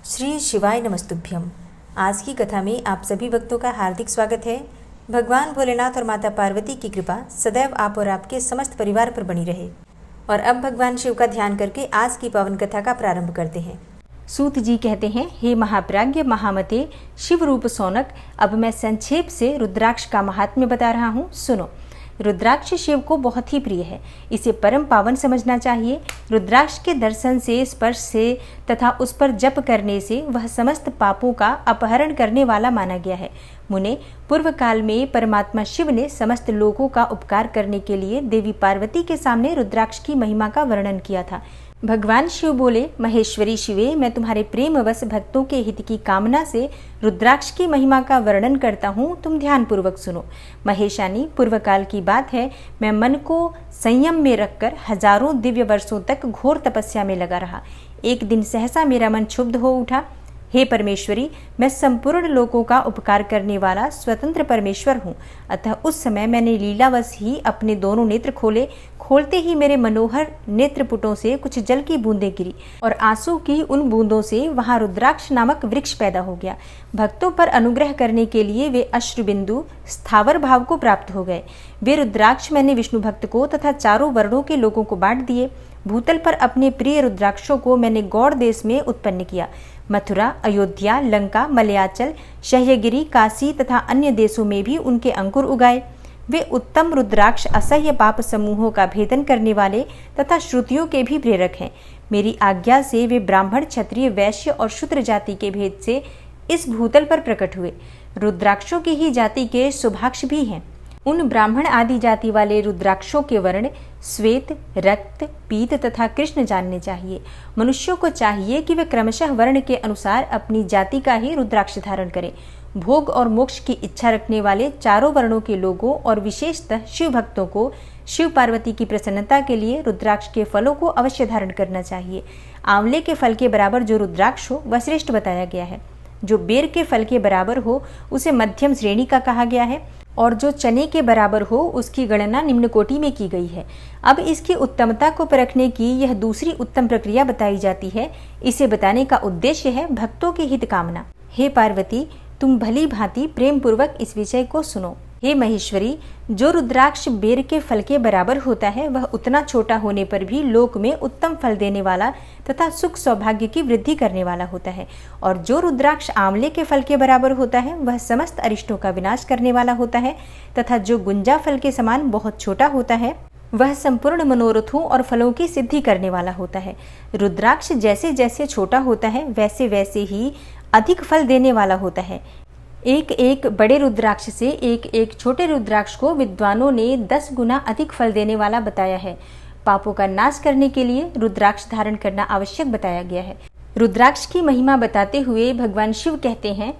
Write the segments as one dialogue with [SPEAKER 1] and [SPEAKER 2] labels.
[SPEAKER 1] श्री शिवाय नमस्तुभ्यम। आज की कथा में आप सभी भक्तों का हार्दिक स्वागत है। भगवान भोलेनाथ और माता पार्वती की कृपा सदैव आप और आपके समस्त परिवार पर बनी रहे। और अब भगवान शिव का ध्यान करके आज की पावन कथा का प्रारंभ करते हैं।
[SPEAKER 2] सूत जी कहते हैं, हे महाप्राज्ञ महामते शिव रूप सौनक, अब मैं संक्षेप से रुद्राक्ष का महात्म्य बता रहा हूँ, सुनो। रुद्राक्ष शिव को बहुत ही प्रिय है, इसे परम पावन समझना चाहिए। रुद्राक्ष के दर्शन से, स्पर्श से तथा उस पर जप करने से वह समस्त पापों का अपहरण करने वाला माना गया है। मुने, पूर्व काल में परमात्मा शिव ने समस्त लोगों का उपकार करने के लिए देवी पार्वती के सामने रुद्राक्ष की महिमा का वर्णन किया था। भगवान शिव बोले, महेश्वरी शिवे, मैं तुम्हारे प्रेमवश भक्तों के हित की कामना से रुद्राक्ष की महिमा का वर्णन करता हूँ, तुम ध्यान पूर्वक सुनो। महेशानी, पूर्व काल की बात है, मैं मन को संयम में रखकर हजारों दिव्य वर्षों तक घोर तपस्या में लगा रहा। एक दिन सहसा मेरा मन क्षुब्ध हो उठा। हे परमेश्वरी, मैं संपूर्ण लोगों का उपकार करने वाला स्वतंत्र परमेश्वर हूँ। अतः उस समय मैंने लीलावश ही अपने दोनों नेत्र खोले। खोलते ही मेरे मनोहर नेत्रपुटों से कुछ जल की बूंदें गिरी और आंसू की उन बूंदों से वहां रुद्राक्ष नामक वृक्ष पैदा हो गया। भक्तों पर अनुग्रह करने के लिए वे अश्रुबिंदु स्थावर भाव को प्राप्त हो गए। वे रुद्राक्ष मैंने विष्णु भक्त को तथा चारों वर्णों के लोगों को बांट दिए। भूतल पर अपने प्रिय रुद्राक्षों को मैंने गौड़ देश में उत्पन्न किया। मथुरा, अयोध्या, लंका, मलयाचल, शह्यगिरी, काशी तथा अन्य देशों में भी उनके अंकुर उगाए। वे उत्तम रुद्राक्ष असह्य पाप समूहों का भेदन करने वाले तथा श्रुतियों के भी प्रेरक हैं। मेरी आज्ञा से वे ब्राह्मण, क्षत्रिय, वैश्य और शूद्र जाति के भेद से इस भूतल पर प्रकट हुए। रुद्राक्षों की ही जाति के शुभाक्ष भी हैं। उन ब्राह्मण आदि जाति वाले रुद्राक्षों के वर्ण श्वेत, रक्त, पीत तथा कृष्ण जानने चाहिए। मनुष्यों को चाहिए कि वे क्रमशः वर्ण के अनुसार अपनी जाति का ही रुद्राक्ष धारण करें। भोग और मोक्ष की इच्छा रखने वाले चारों वर्णों के लोगों और विशेषतः शिव भक्तों को शिव पार्वती की प्रसन्नता के लिए रुद्राक्ष के फलों को अवश्य धारण करना चाहिए। आंवले के फल के बराबर जो रुद्राक्ष हो वह श्रेष्ठ बताया गया है। जो बेर के फल के बराबर हो उसे मध्यम श्रेणी का कहा गया है और जो चने के बराबर हो उसकी गणना निम्न कोटि में की गई है। अब इसकी उत्तमता को परखने की यह दूसरी उत्तम प्रक्रिया बताई जाती है। इसे बताने का उद्देश्य है भक्तों की हित कामना। हे पार्वती, तुम भली भांति प्रेम पूर्वक इस विषय को सुनो। हे महेश्वरी, जो रुद्राक्ष बेर के फल के बराबर होता है वह उतना छोटा होने पर भी लोक में उत्तम फल देने वाला तथा सुख सौभाग्य की वृद्धि करने वाला होता है। और जो रुद्राक्ष आंवले के फल के बराबर होता है वह समस्त अरिष्टों का विनाश करने वाला होता है। तथा जो गुंजा फल के समान बहुत छोटा होता है वह संपूर्ण मनोरथों और फलों की सिद्धि करने वाला होता है। रुद्राक्ष जैसे जैसे छोटा होता है वैसे वैसे ही अधिक फल देने वाला होता है। एक एक बड़े रुद्राक्ष से एक एक छोटे रुद्राक्ष को विद्वानों ने 10 गुना अधिक फल देने वाला बताया है। पापों का नाश करने के लिए रुद्राक्ष धारण करना आवश्यक बताया गया है। रुद्राक्ष की महिमा बताते हुए भगवान शिव कहते हैं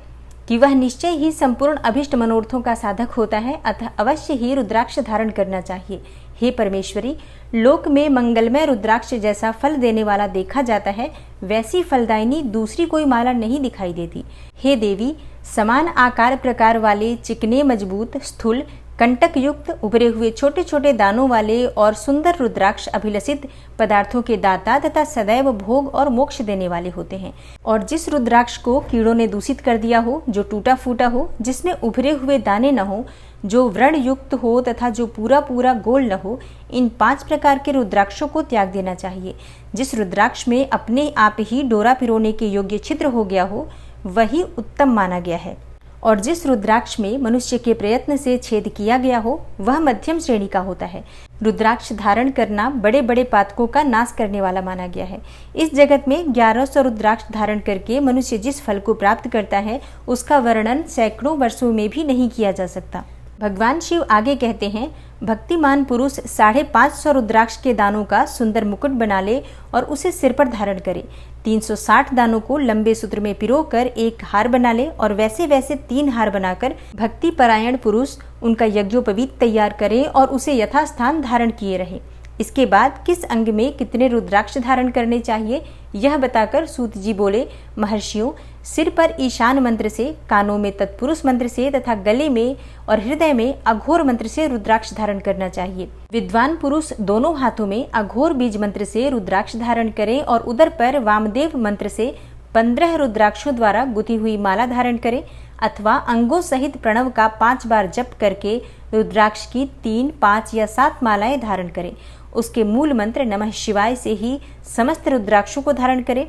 [SPEAKER 2] कि वह निश्चय ही संपूर्ण अभिष्ट मनोरथों का साधक होता है, अतः अवश्य ही रुद्राक्ष धारण करना चाहिए। हे परमेश्वरी, लोक में मंगलमय रुद्राक्ष जैसा फल देने वाला देखा जाता है वैसी फलदायिनी दूसरी कोई माला नहीं दिखाई देती। हे देवी, समान आकार प्रकार वाले चिकने, मजबूत, स्थूल, कंटक युक्त, उभरे हुए छोटे छोटे दानों वाले और सुंदर रुद्राक्ष अभिलषित पदार्थों के दाता तथा सदैव भोग और मोक्ष देने वाले होते हैं। और जिस रुद्राक्ष को कीड़ों ने दूषित कर दिया हो, जो टूटा फूटा हो, जिसमें उभरे हुए दाने न हो, जो व्रण युक्त हो तथा जो पूरा पूरा गोल न हो, इन 5 प्रकार के रुद्राक्षों को त्याग देना चाहिए। जिस रुद्राक्ष में अपने आप ही डोरा पिरोने के योग्य छिद्र हो गया हो वही उत्तम माना गया है। और जिस रुद्राक्ष में मनुष्य के प्रयत्न से छेद किया गया हो वह मध्यम श्रेणी का होता है। रुद्राक्ष धारण करना बड़े बड़े पातकों का नाश करने वाला माना गया है। इस जगत में 1100 रुद्राक्ष धारण करके मनुष्य जिस फल को प्राप्त करता है उसका वर्णन सैकड़ों वर्षों में भी नहीं किया जा सकता। भगवान शिव आगे कहते हैं, भक्तिमान पुरुष 550 रुद्राक्ष के दानों का सुंदर मुकुट बना ले और उसे सिर पर धारण करे। 360 दानों को लंबे सूत्र में पिरोकर एक हार बना ले और वैसे वैसे 3 हार बनाकर भक्ति परायण पुरुष उनका यज्ञोपवीत तैयार करे और उसे यथास्थान धारण किए रहे। इसके बाद किस अंग में कितने रुद्राक्ष धारण करने चाहिए यह बताकर सूत जी बोले, महर्षियों, सिर पर ईशान मंत्र से, कानों में तत्पुरुष मंत्र से तथा गले में और हृदय में अघोर मंत्र से रुद्राक्ष धारण करना चाहिए। विद्वान पुरुष दोनों हाथों में अघोर बीज मंत्र से रुद्राक्ष धारण करें और उदर पर वामदेव मंत्र से 15 रुद्राक्षों द्वारा गुथी हुई माला धारण करें अथवा अंगों सहित प्रणव का 5 बार जप करके रुद्राक्ष की 3, 5 या 7 मालाएं धारण करें। उसके मूल मंत्र नमः शिवाय से ही समस्त रुद्राक्षों को धारण करें।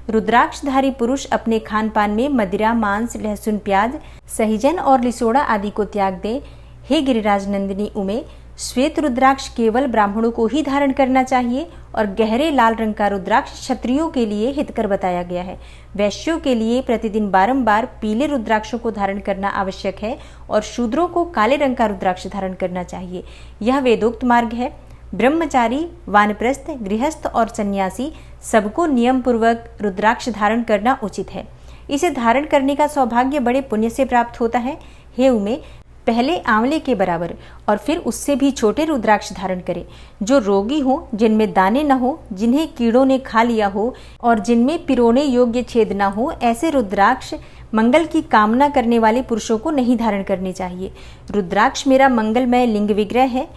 [SPEAKER 2] रुद्राक्षधारी पुरुष अपने खान पान में मदिरा, मांस, लहसुन, प्याज, सहीजन और लिसोड़ा आदि को त्याग दे। हे गिरिराज नंदिनी उमे, श्वेत रुद्राक्ष केवल ब्राह्मणों को ही धारण करना चाहिए और गहरे लाल रंग का रुद्राक्ष क्षत्रियों के लिए हितकर बताया गया है। वैश्यों के लिए प्रतिदिन बारंबार पीले रुद्राक्षों को धारण करना आवश्यक है और शूद्रों को काले रंग का रुद्राक्ष धारण करना चाहिए। यह वेदोक्त मार्ग है। ब्रह्मचारी, वानप्रस्थ, गृहस्थ और सन्यासी सबको नियम पूर्वक रुद्राक्ष धारण करना उचित है। इसे धारण करने का सौभाग्य बड़े पुण्य से प्राप्त होता है। हे उमे, पहले आंवले के बराबर और फिर उससे भी छोटे रुद्राक्ष धारण करें। जो रोगी हो, जिनमें दाने न हो, जिन्हें कीड़ों ने खा लिया हो और जिनमें पिरोने योग्य छेद न हो, ऐसे रुद्राक्ष मंगल की कामना करने वाले पुरुषों को नहीं धारण करने चाहिए। रुद्राक्ष मेरा मंगलमय लिंग विग्रह है।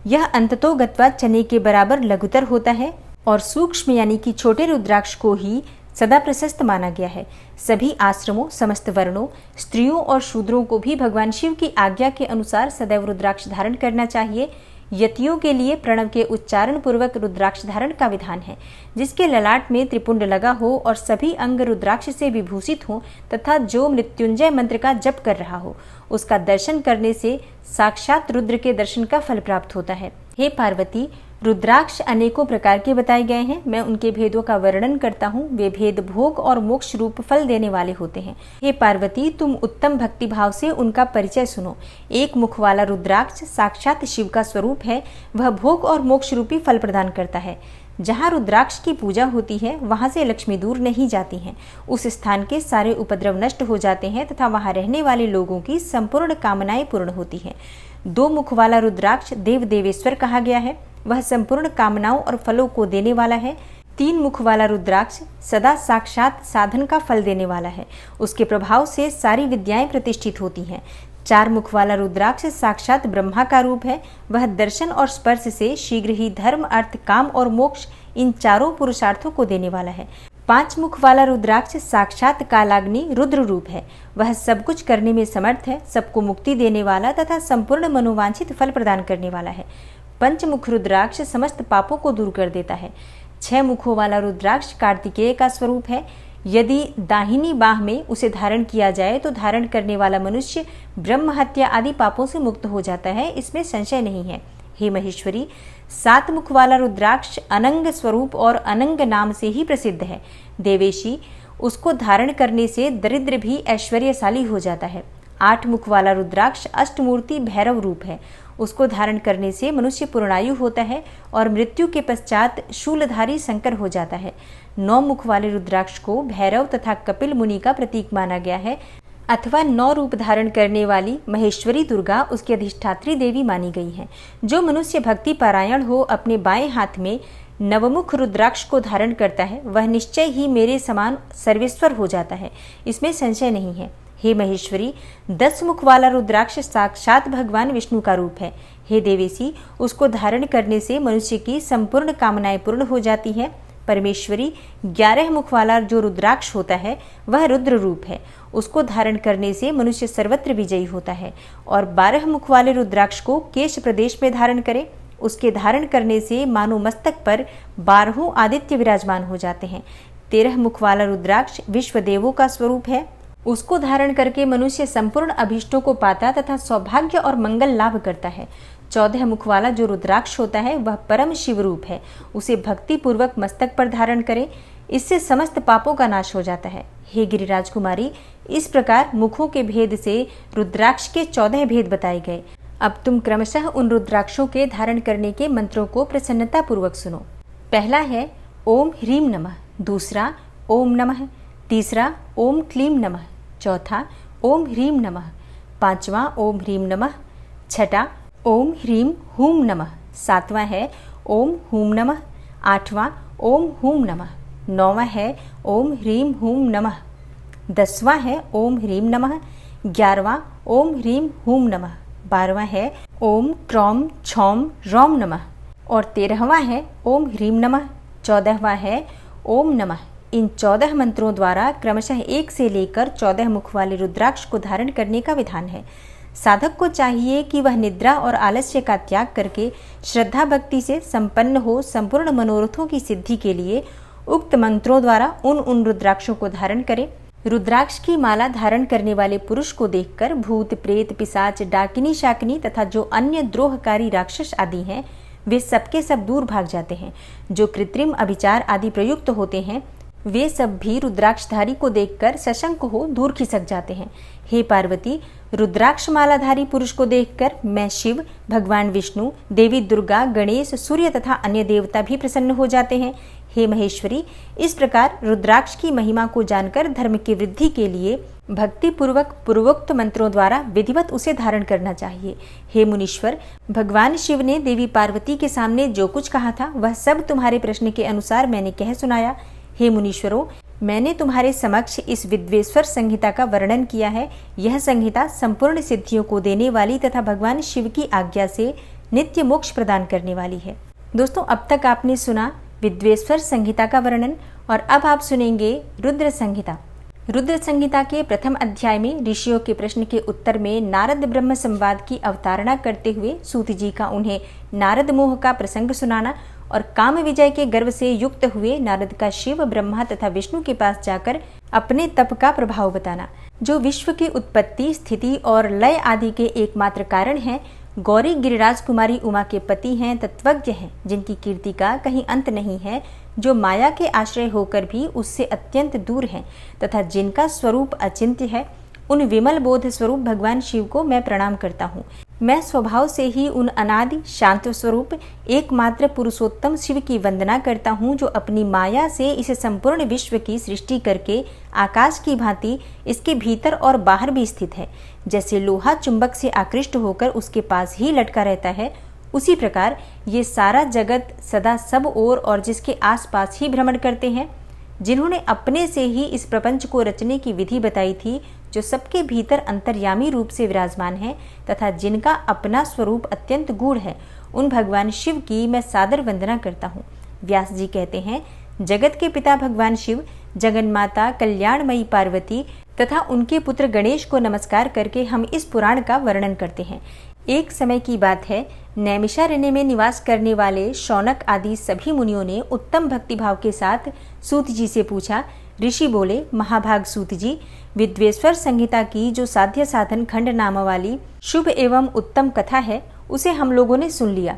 [SPEAKER 2] यह अंततोगत्वा चने के बराबर लघुतर होता है और सूक्ष्म यानी कि छोटे रुद्राक्ष को ही सदा प्रशस्त माना गया है। सभी आश्रमों, समस्त वर्णों, स्त्रियों और शूद्रों को भी भगवान शिव की आज्ञा के अनुसार सदैव रुद्राक्ष धारण करना चाहिए। यतियों के लिए प्रणव के उच्चारण पूर्वक रुद्राक्ष धारण का विधान है। जिसके ललाट में त्रिपुंड लगा हो और सभी अंग रुद्राक्ष से विभूषित हो तथा जो मृत्युंजय मंत्र का जप कर रहा हो, उसका दर्शन करने से साक्षात रुद्र के दर्शन का फल प्राप्त होता है। हे पार्वती, रुद्राक्ष अनेकों प्रकार के बताए गए हैं। मैं उनके भेदों का वर्णन करता हूँ। वे भेद भोग और मोक्ष रूप फल देने वाले होते हैं। हे पार्वती, तुम उत्तम भक्ति भाव से उनका परिचय सुनो। एक मुख वाला रुद्राक्ष साक्षात शिव का स्वरूप है। वह भोग और मोक्ष रूपी फल प्रदान करता है। जहाँ रुद्राक्ष की पूजा होती है वहाँ से लक्ष्मी दूर नहीं जाती हैं। उस स्थान के सारे उपद्रव नष्ट हो जाते हैं तथा वहाँ रहने वाले लोगों की संपूर्ण कामनाएं पूर्ण होती हैं। 2 मुख वाला रुद्राक्ष देव देवेश्वर कहा गया है। वह संपूर्ण कामनाओं और फलों को देने वाला है। 3 मुख वाला रुद्राक्ष सदा साक्षात साधन का फल देने वाला है। उसके प्रभाव से सारी विद्याएं प्रतिष्ठित होती हैं। 4 मुख वाला रुद्राक्ष साक्षात ब्रह्मा का रूप है। वह दर्शन और स्पर्श से शीघ्र ही धर्म, अर्थ, काम और मोक्ष इन चारों पुरुषार्थों को देने वाला है। 5 मुख वाला रुद्राक्ष साक्षात कालाग्नि रुद्र रूप है। वह सब कुछ करने में समर्थ है, सबको मुक्ति देने वाला तथा संपूर्ण मनोवांछित फल प्रदान करने वाला है। 5 मुख रुद्राक्ष समस्त पापों को दूर कर देता है। 6 मुखों वाला रुद्राक्ष कार्तिकेय का स्वरूप है। यदि दाहिनी बाह में उसे धारण किया जाए तो धारण करने वाला मनुष्य ब्रह्म हत्या आदि पापों से मुक्त हो जाता है, इसमें संशय नहीं है। हे महेश्वरी, 7 मुख वाला रुद्राक्ष अनंग स्वरूप और अनंग नाम से ही प्रसिद्ध है। देवेशी, उसको धारण करने से दरिद्र भी ऐश्वर्यशाली हो जाता है। 8 मुख वाला रुद्राक्ष अष्टमूर्ति भैरव रूप है। उसको धारण करने से मनुष्य पूर्णायु होता है और मृत्यु के पश्चात शूलधारी शंकर हो जाता है। 9 मुख वाले रुद्राक्ष को भैरव तथा कपिल मुनि का प्रतीक माना गया है अथवा 9 रूप धारण करने वाली महेश्वरी दुर्गा उसकी अधिष्ठात्री देवी मानी गई है। जो मनुष्य भक्ति पारायण हो अपने बाएं हाथ में नवमुख रुद्राक्ष को धारण करता है, वह निश्चय ही मेरे समान सर्वेश्वर हो जाता है, इसमें संशय नहीं है। हे महेश्वरी, 10 मुख वाला रुद्राक्ष साक्षात भगवान विष्णु का रूप है। हे देवेशी, उसको धारण करने से मनुष्य की संपूर्ण कामनाएं पूर्ण हो जाती है। परमेश्वरी, 11 मुख वाला जो रुद्राक्ष होता है वह रुद्र रूप है। उसको धारण करने से मनुष्य सर्वत्र विजयी होता है। और 12 मुख वाले रुद्राक्ष को केश प्रदेश में धारण करे। उसके धारण करने से मानो मस्तक पर 12 आदित्य विराजमान हो जाते हैं। 13 मुख वाला रुद्राक्ष विश्व देवों का स्वरूप है। उसको धारण करके मनुष्य संपूर्ण अभीष्टों को पाता तथा सौभाग्य और मंगल लाभ करता है। 14 मुख वाला जो रुद्राक्ष होता है वह परम शिव रूप है। उसे भक्ति पूर्वक मस्तक पर धारण करें, इससे समस्त पापों का नाश हो जाता है। हे गिरिराज कुमारी, इस प्रकार मुखों के भेद से रुद्राक्ष के 14 भेद बताए गए। अब तुम क्रमशः उन रुद्राक्षों के धारण करने के मंत्रों को प्रसन्नता पूर्वक सुनो। पहला है ओम ह्रीम नमः, दूसरा ओम नमः, तीसरा ओम क्लीम नमः, चौथा ओम ह्रीम नमः, पांचवा ओम ह्रीम नमः, छठा ओम ह्रीम हूम नमः, सातवां है ओम हूम नमः, आठवां ओम हूम नमः, नौवां है ओम ह्रीम हूम नमः, 10वां है ओम ह्रीम नमः, 11वां ओम ह्रीम हूम नमः, 12वां है ओम क्रौम छौम रौम नमः और 13वां है ओम ह्रीम नमः, 14वां है ओम नमः इन 14 मंत्रों द्वारा क्रमशः 1 से लेकर 14 मुख वाले रुद्राक्ष को धारण करने का विधान है। साधक को चाहिए कि वह निद्रा और आलस्य का त्याग करके श्रद्धा भक्ति से संपन्न हो संपूर्ण मनोरथों की सिद्धि के लिए उक्त मंत्रों द्वारा उन रुद्राक्षों को धारण करे। रुद्राक्ष की माला धारण करने वाले पुरुष को देखकर भूत, प्रेत, पिशाच, डाकिनी, शाकिनी तथा जो अन्य द्रोहकारी राक्षस आदि हैं वे सबके सब दूर भाग जाते हैं। जो कृत्रिम अभिचार आदि प्रयुक्त होते हैं वे सब भी रुद्राक्षधारी को देखकर सशंक हो दूर खिसक जाते हैं। हे पार्वती, रुद्राक्ष मालाधारी पुरुष को देखकर मैं शिव, भगवान विष्णु, देवी दुर्गा, गणेश, सूर्य तथा अन्य देवता भी प्रसन्न हो जाते हैं। हे महेश्वरी, इस प्रकार रुद्राक्ष की महिमा को जानकर धर्म की वृद्धि के लिए भक्ति पूर्वक पूर्वोक्त मंत्रों द्वारा विधिवत उसे धारण करना चाहिए। हे मुनीश्वर, भगवान शिव ने देवी पार्वती के सामने जो कुछ कहा था वह सब तुम्हारे प्रश्न के अनुसार मैंने कह सुनाया। हे मुनीश्वरों, मैंने तुम्हारे समक्ष इस विद्वेश्वर संहिता का वर्णन किया है। यह संहिता संपूर्ण सिद्धियों को देने वाली तथा भगवान शिव की आज्ञा से नित्य मोक्ष प्रदान करने वाली है। दोस्तों, अब तक आपने सुना विद्वेश्वर संहिता का वर्णन और अब आप सुनेंगे रुद्र संहिता। रुद्र संहिता के प्रथम अध्याय में ऋषियों के प्रश्न के उत्तर में नारद ब्रह्म संवाद की अवतारणा करते हुए सूत जी का उन्हें नारद मोह का प्रसंग सुनाना और काम विजय के गर्व से युक्त हुए नारद का शिव, ब्रह्मा तथा विष्णु के पास जाकर अपने तप का प्रभाव बताना। जो विश्व की उत्पत्ति, स्थिति और लय आदि के एकमात्र कारण हैं, गौरी गिरिराज कुमारी उमा के पति हैं, तत्वज्ञ हैं, जिनकी कीर्ति का कहीं अंत नहीं है, जो माया के आश्रय होकर भी उससे अत्यंत दूर हैं तथा जिनका स्वरूप अचिंत्य है, उन विमल बोध स्वरूप भगवान शिव को मैं प्रणाम करता हूँ। मैं स्वभाव से ही उन अनादि शांत स्वरूप एकमात्र पुरुषोत्तम शिव की वंदना करता हूँ, जो अपनी माया से इस संपूर्ण विश्व की सृष्टि करके आकाश की भांति इसके भीतर और बाहर भी स्थित है। जैसे लोहा चुंबक से आकृष्ट होकर उसके पास ही लटका रहता है, उसी प्रकार ये सारा जगत सदा सब ओर और जिसके आसपास ही भ्रमण करते हैं। जिन्होंने अपने से ही इस प्रपंच को रचने की विधि बताई थी, जो सबके भीतर अंतर्यामी रूप से विराजमान है तथा जिनका अपना स्वरूप अत्यंत गूढ़ है, उन भगवान शिव की मैं सादर वंदना करता हूँ। व्यास जी कहते हैं, जगत के पिता भगवान शिव, जगन्माता कल्याणमयी पार्वती तथा उनके पुत्र गणेश को नमस्कार करके हम इस पुराण का वर्णन करते हैं। एक समय की बात है, नैमिषारण्य में निवास करने वाले शौनक आदि सभी मुनियों ने उत्तम भक्तिभाव के साथ सूत जी से पूछा। ऋषि बोले, महाभाग सूत जी, विद्वेश्वर संहिता की जो साध्य साधन खंड नाम वाली शुभ एवं उत्तम कथा है, उसे हम लोगों ने सुन लिया।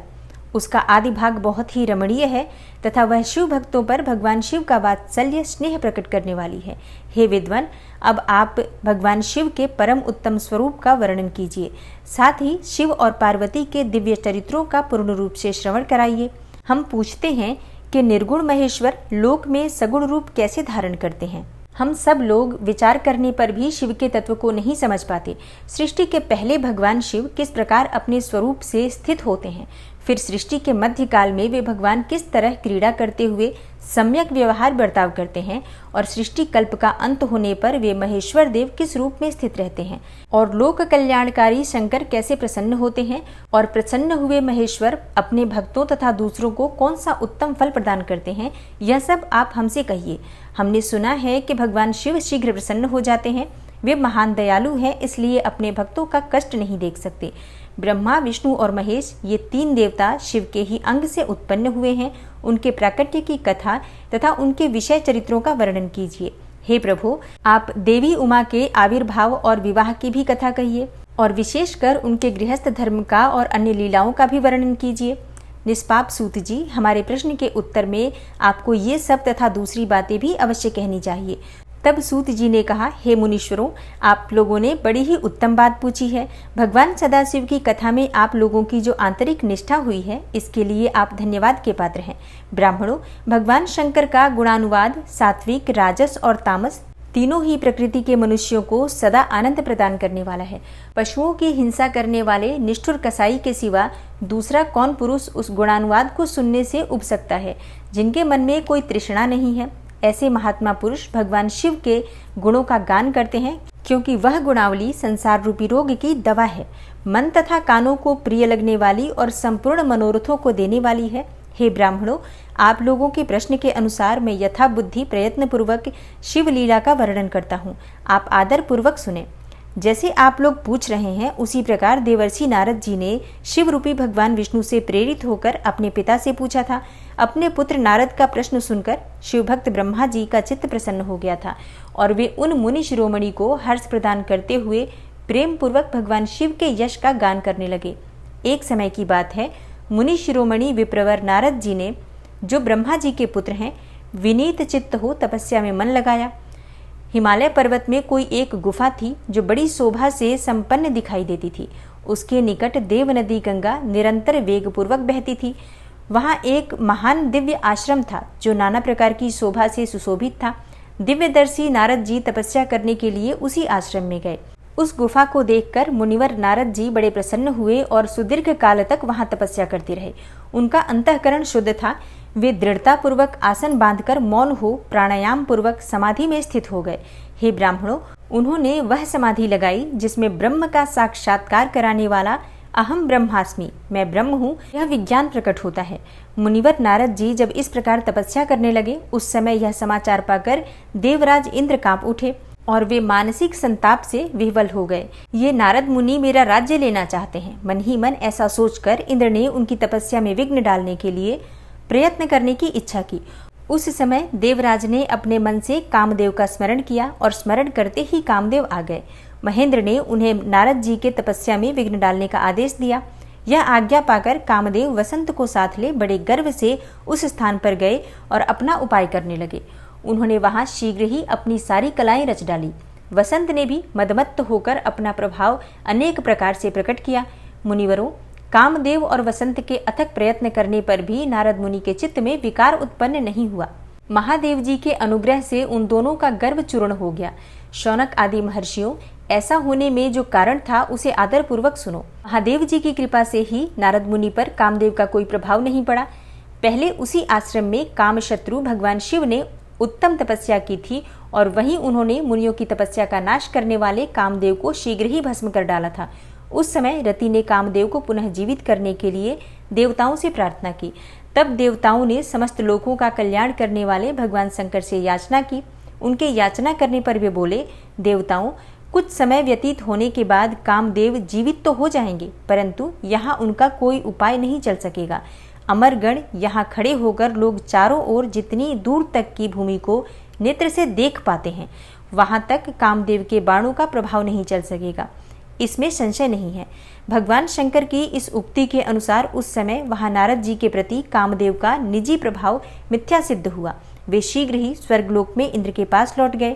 [SPEAKER 2] उसका आदि भाग बहुत ही रमणीय है तथा वह शिव भक्तों पर भगवान शिव का वात्सल्य स्नेह प्रकट करने वाली है। हे विद्वान, अब आप भगवान शिव के परम उत्तम स्वरूप का वर्णन कीजिए, साथ ही शिव और पार्वती के दिव्य चरित्रों का पूर्ण रूप से श्रवण कराइए। हम पूछते हैं कि निर्गुण महेश्वर लोक में सगुण रूप कैसे धारण करते हैं। हम सब लोग विचार करने पर भी शिव के तत्व को नहीं समझ पाते। सृष्टि के पहले भगवान शिव किस प्रकार अपने स्वरूप से स्थित होते हैं, फिर सृष्टि के मध्य काल में वे भगवान किस तरह क्रीड़ा करते हुए सम्यक व्यवहार बर्ताव करते हैं और सृष्टि कल्प का अंत होने पर वे महेश्वर देव किस रूप में स्थित रहते हैं और लोक कल्याणकारी शंकर कैसे प्रसन्न होते हैं और प्रसन्न हुए महेश्वर अपने भक्तों तथा दूसरों को कौन सा उत्तम फल प्रदान करते हैं, यह सब आप हमसे कहिए। हमने सुना है कि भगवान शिव शीघ्र प्रसन्न हो जाते हैं। वे महान दयालु हैं, इसलिए अपने भक्तों का कष्ट नहीं देख सकते। ब्रह्मा, विष्णु और महेश ये तीन देवता शिव के ही अंग से उत्पन्न हुए हैं। उनके प्राकट्य की कथा तथा उनके विषय चरित्रों का वर्णन कीजिए। हे प्रभु, आप देवी उमा के आविर्भाव और विवाह की भी कथा कहिए और विशेषकर उनके गृहस्थ धर्म का और अन्य लीलाओं का भी वर्णन कीजिए। निष्पाप सूत जी, हमारे प्रश्न के उत्तर में आपको ये सब तथा दूसरी बातें भी अवश्य कहनी चाहिए। तब सूत जी ने कहा, हे मुनीश्वरों, आप लोगों ने बड़ी ही उत्तम बात पूछी है। भगवान सदाशिव की कथा में आप लोगों की जो आंतरिक निष्ठा हुई है, इसके लिए आप धन्यवाद के पात्र हैं। ब्राह्मणों, भगवान शंकर का गुणानुवाद सात्विक, राजस और तामस तीनों ही प्रकृति के मनुष्यों को सदा आनंद प्रदान करने वाला है। पशुओं की हिंसा करने वाले निष्ठुर कसाई के सिवा दूसरा कौन पुरुष उस गुणानुवाद को सुनने से उब सकता है, जिनके मन में कोई तृष्णा नहीं है। ऐसे महात्मा पुरुष भगवान शिव के गुणों का गान करते हैं, क्योंकि वह गुणावली संसार रूपी रोग की दवा है, मन तथा कानों को प्रिय लगने वाली और संपूर्ण मनोरथों को देने वाली है। हे ब्राह्मणों, आप लोगों के प्रश्न के अनुसार मैं यथा बुद्धि प्रयत्न पूर्वक शिव लीला का वर्णन करता हूँ। आप आदर पूर्वक सुने। जैसे आप लोग पूछ रहे हैं उसी प्रकार देवर्षि नारद जी ने शिव रूपी भगवान विष्णु से प्रेरित होकर अपने पिता से पूछा था। अपने पुत्र नारद का प्रश्न सुनकर शिव भक्त ब्रह्मा जी का चित्त प्रसन्न हो गया था और वे उन मुनि शिरोमणि को हर्ष प्रदान करते हुए प्रेम पूर्वक भगवान शिव के यश का गान करने लगे। एक समय की बात है, मुनि शिरोमणि विप्रवर नारद जी ने, जो ब्रह्मा जी के पुत्र हैं, विनीत चित्त हो तपस्या में मन लगाया। हिमालय पर्वत में कोई एक गुफा थी जो बड़ी शोभा से संपन्न दिखाई देती थी। उसके निकट देव नदी गंगा निरंतर वेगपूर्वक बहती थी। वहां एक महान दिव्य आश्रम था जो नाना प्रकार की शोभा से सुशोभित था। दिव्यदर्शी नारद जी तपस्या करने के लिए उसी आश्रम में गए। उस गुफा को देखकर मुनिवर नारद जी बड़े प्रसन्न हुए और सुदीर्घ काल तक वहां तपस्या करते रहे। उनका अंतःकरण शुद्ध था। वे दृढ़ता पूर्वक आसन बांधकर मौन हो प्राणायाम पूर्वक समाधि में स्थित हो गए। हे ब्राह्मणों, उन्होंने वह समाधि लगाई जिसमें ब्रह्म का साक्षात्कार कराने वाला अहम ब्रह्मास्मि, मैं ब्रह्म हूँ, यह विज्ञान प्रकट होता है। मुनिवर नारद जी जब इस प्रकार तपस्या करने लगे, उस समय यह समाचार पाकर देवराज इंद्र कांप उठे और वे मानसिक संताप से विह्वल हो गए। ये नारद मुनि मेरा राज्य लेना चाहते हैं। मन ही मन ऐसा सोचकर इंद्र ने उनकी तपस्या में विघ्न डालने के लिए प्रयत्न करने की इच्छा की। उस समय देवराज ने अपने मन से कामदेव का स्मरण किया और स्मरण करते ही कामदेव आ गए। महेंद्र ने उन्हें नारद जी के तपस्या में विघ्न डालने का आदेश दिया। यह आज्ञा पाकर कामदेव वसंत को साथ ले बड़े गर्व से उस स्थान पर गए और अपना उपाय करने लगे। उन्होंने वहां शीघ्र ही अपनी सारी कलाएं रच डाली। वसंत ने भी मदमत्त होकर अपना प्रभाव अनेक प्रकार से प्रकट किया। मुनिवरों, कामदेव और वसंत के अथक प्रयत्न करने पर भी नारद मुनि के चित्त में विकार उत्पन्न नहीं हुआ। महादेव जी के अनुग्रह से उन दोनों का गर्व चूर्ण हो गया। शौनक आदि महर्षियों, ऐसा होने में जो कारण था उसे आदर पूर्वक सुनो। महादेव जी की कृपा से ही नारद मुनि पर कामदेव का कोई प्रभाव नहीं पड़ा। पहले उसी आश्रम में कामशत्रु भगवान शिव ने उत्तम तपस्या की थी और वहीं उन्होंने मुनियों की तपस्या का नाश करने वाले कामदेव को शीघ्र ही भस्म कर डाला था। उस समय रति ने कामदेव को पुनः जीवित करने के लिए देवताओं से प्रार्थना की। तब देवताओं ने समस्त लोकों का कल्याण करने वाले भगवान शंकर से याचना की। उनके याचना करने पर वे बोले, देवताओं, कुछ समय व्यतीत होने के बाद कामदेव जीवित तो हो जाएंगे, परंतु यहाँ उनका कोई उपाय नहीं चल सकेगा। अमरगण यहाँ खड़े होकर लोग चारों ओर जितनी दूर तक की भूमि को नेत्र से देख पाते हैं, वहां तक कामदेव के बाणों का प्रभाव नहीं चल सकेगा, इसमें संशय नहीं है। भगवान शंकर की इस उक्ति के अनुसार उस समय वहां नारद जी के प्रति कामदेव का निजी प्रभाव मिथ्या सिद्ध हुआ। वे शीघ्र ही स्वर्गलोक में इंद्र के पास लौट गए।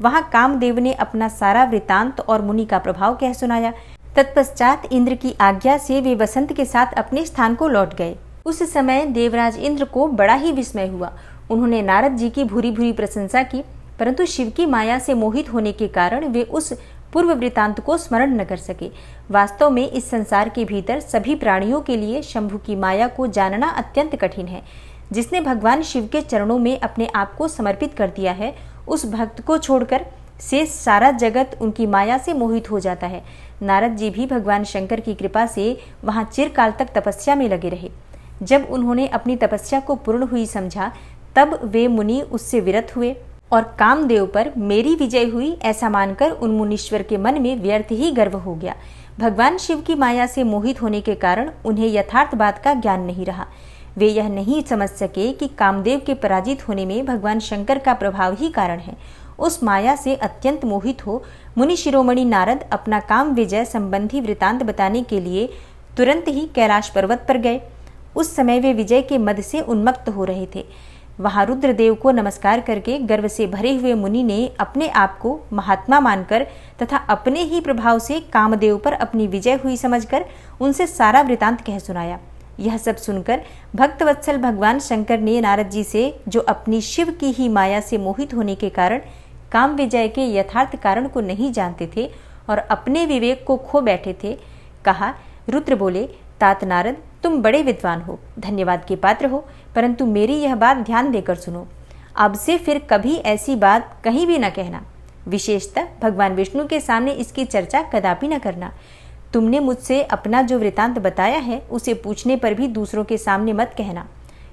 [SPEAKER 2] वहां कामदेव ने अपना सारा वृतांत और मुनि का प्रभाव कह सुनाया। तत्पश्चात इंद्र की आज्ञा से वे वसंत के साथ अपने स्थान को लौट गए। उस समय देवराज इंद्र को बड़ा ही विस्मय हुआ। उन्होंने नारद जी की भूरी भूरी प्रशंसा की, परंतु शिव की माया से मोहित होने के कारण वे उस पूर्व वृतांत को स्मरण न कर सके। वास्तव में इस संसार के भीतर सभी प्राणियों के लिए शंभु की माया को जानना अत्यंत कठिन है। जिसने भगवान शिव के चरणों में अपने आप को समर्पित कर दिया है, उस भक्त को छोड़कर से सारा जगत उनकी माया से मोहित हो जाता है। नारद जी भी भगवान शंकर की कृपा से वहां चिरकाल तक तपस्या में लगे रहे। जब उन्होंने अपनी तपस्या को पूर्ण हुई समझा, तब वे मुनि उससे विरत हुए और कामदेव पर मेरी विजय हुई ऐसा मानकर उन मुनीश्वर के मन में व्यर्थ ही गर्व हो गया। भगवान शिव की माया से मोहित होने के कारण उन्हें यथार्थ बात का ज्ञान नहीं रहा। वे यह नहीं समझ सके कि कामदेव के पराजित होने में भगवान शंकर का प्रभाव ही कारण है। उस माया से अत्यंत मोहित हो मुनि शिरोमणि नारद अपना काम विजय संबंधी वृतांत बताने के लिए तुरंत ही कैलाश पर्वत पर गए। उस समय वे विजय के मद से उन्मत्त हो रहे थे। वहां रुद्रदेव को नमस्कार करके गर्व से भरे हुए मुनि ने अपने आप को महात्मा मानकर तथा अपने ही प्रभाव से कामदेव पर अपनी विजय हुई समझकर उनसे सारा वृतांत कह सुनाया। यह सब सुनकर भक्तवत्सल भगवान शंकर ने नारद जी से, जो अपनी शिव की ही माया से मोहित होने के कारण काम विजय के यथार्थ कारण को नहीं जानते थे और अपने विवेक को खो बैठे थे, कहा। रुद्र बोले, तात नारद, तुम बड़े विद्वान हो, धन्यवाद के पात्र हो, परंतु मेरी यह बात ध्यान देकर सुनो। अब से फिर कभी ऐसी बात कहीं भी न कहना, विशेषतः भगवान विष्णु के सामने इसकी चर्चा कदापि न करना। तुमने मुझसे अपना जो वृतांत बताया है उसे पूछने पर भी दूसरों के सामने मत कहना,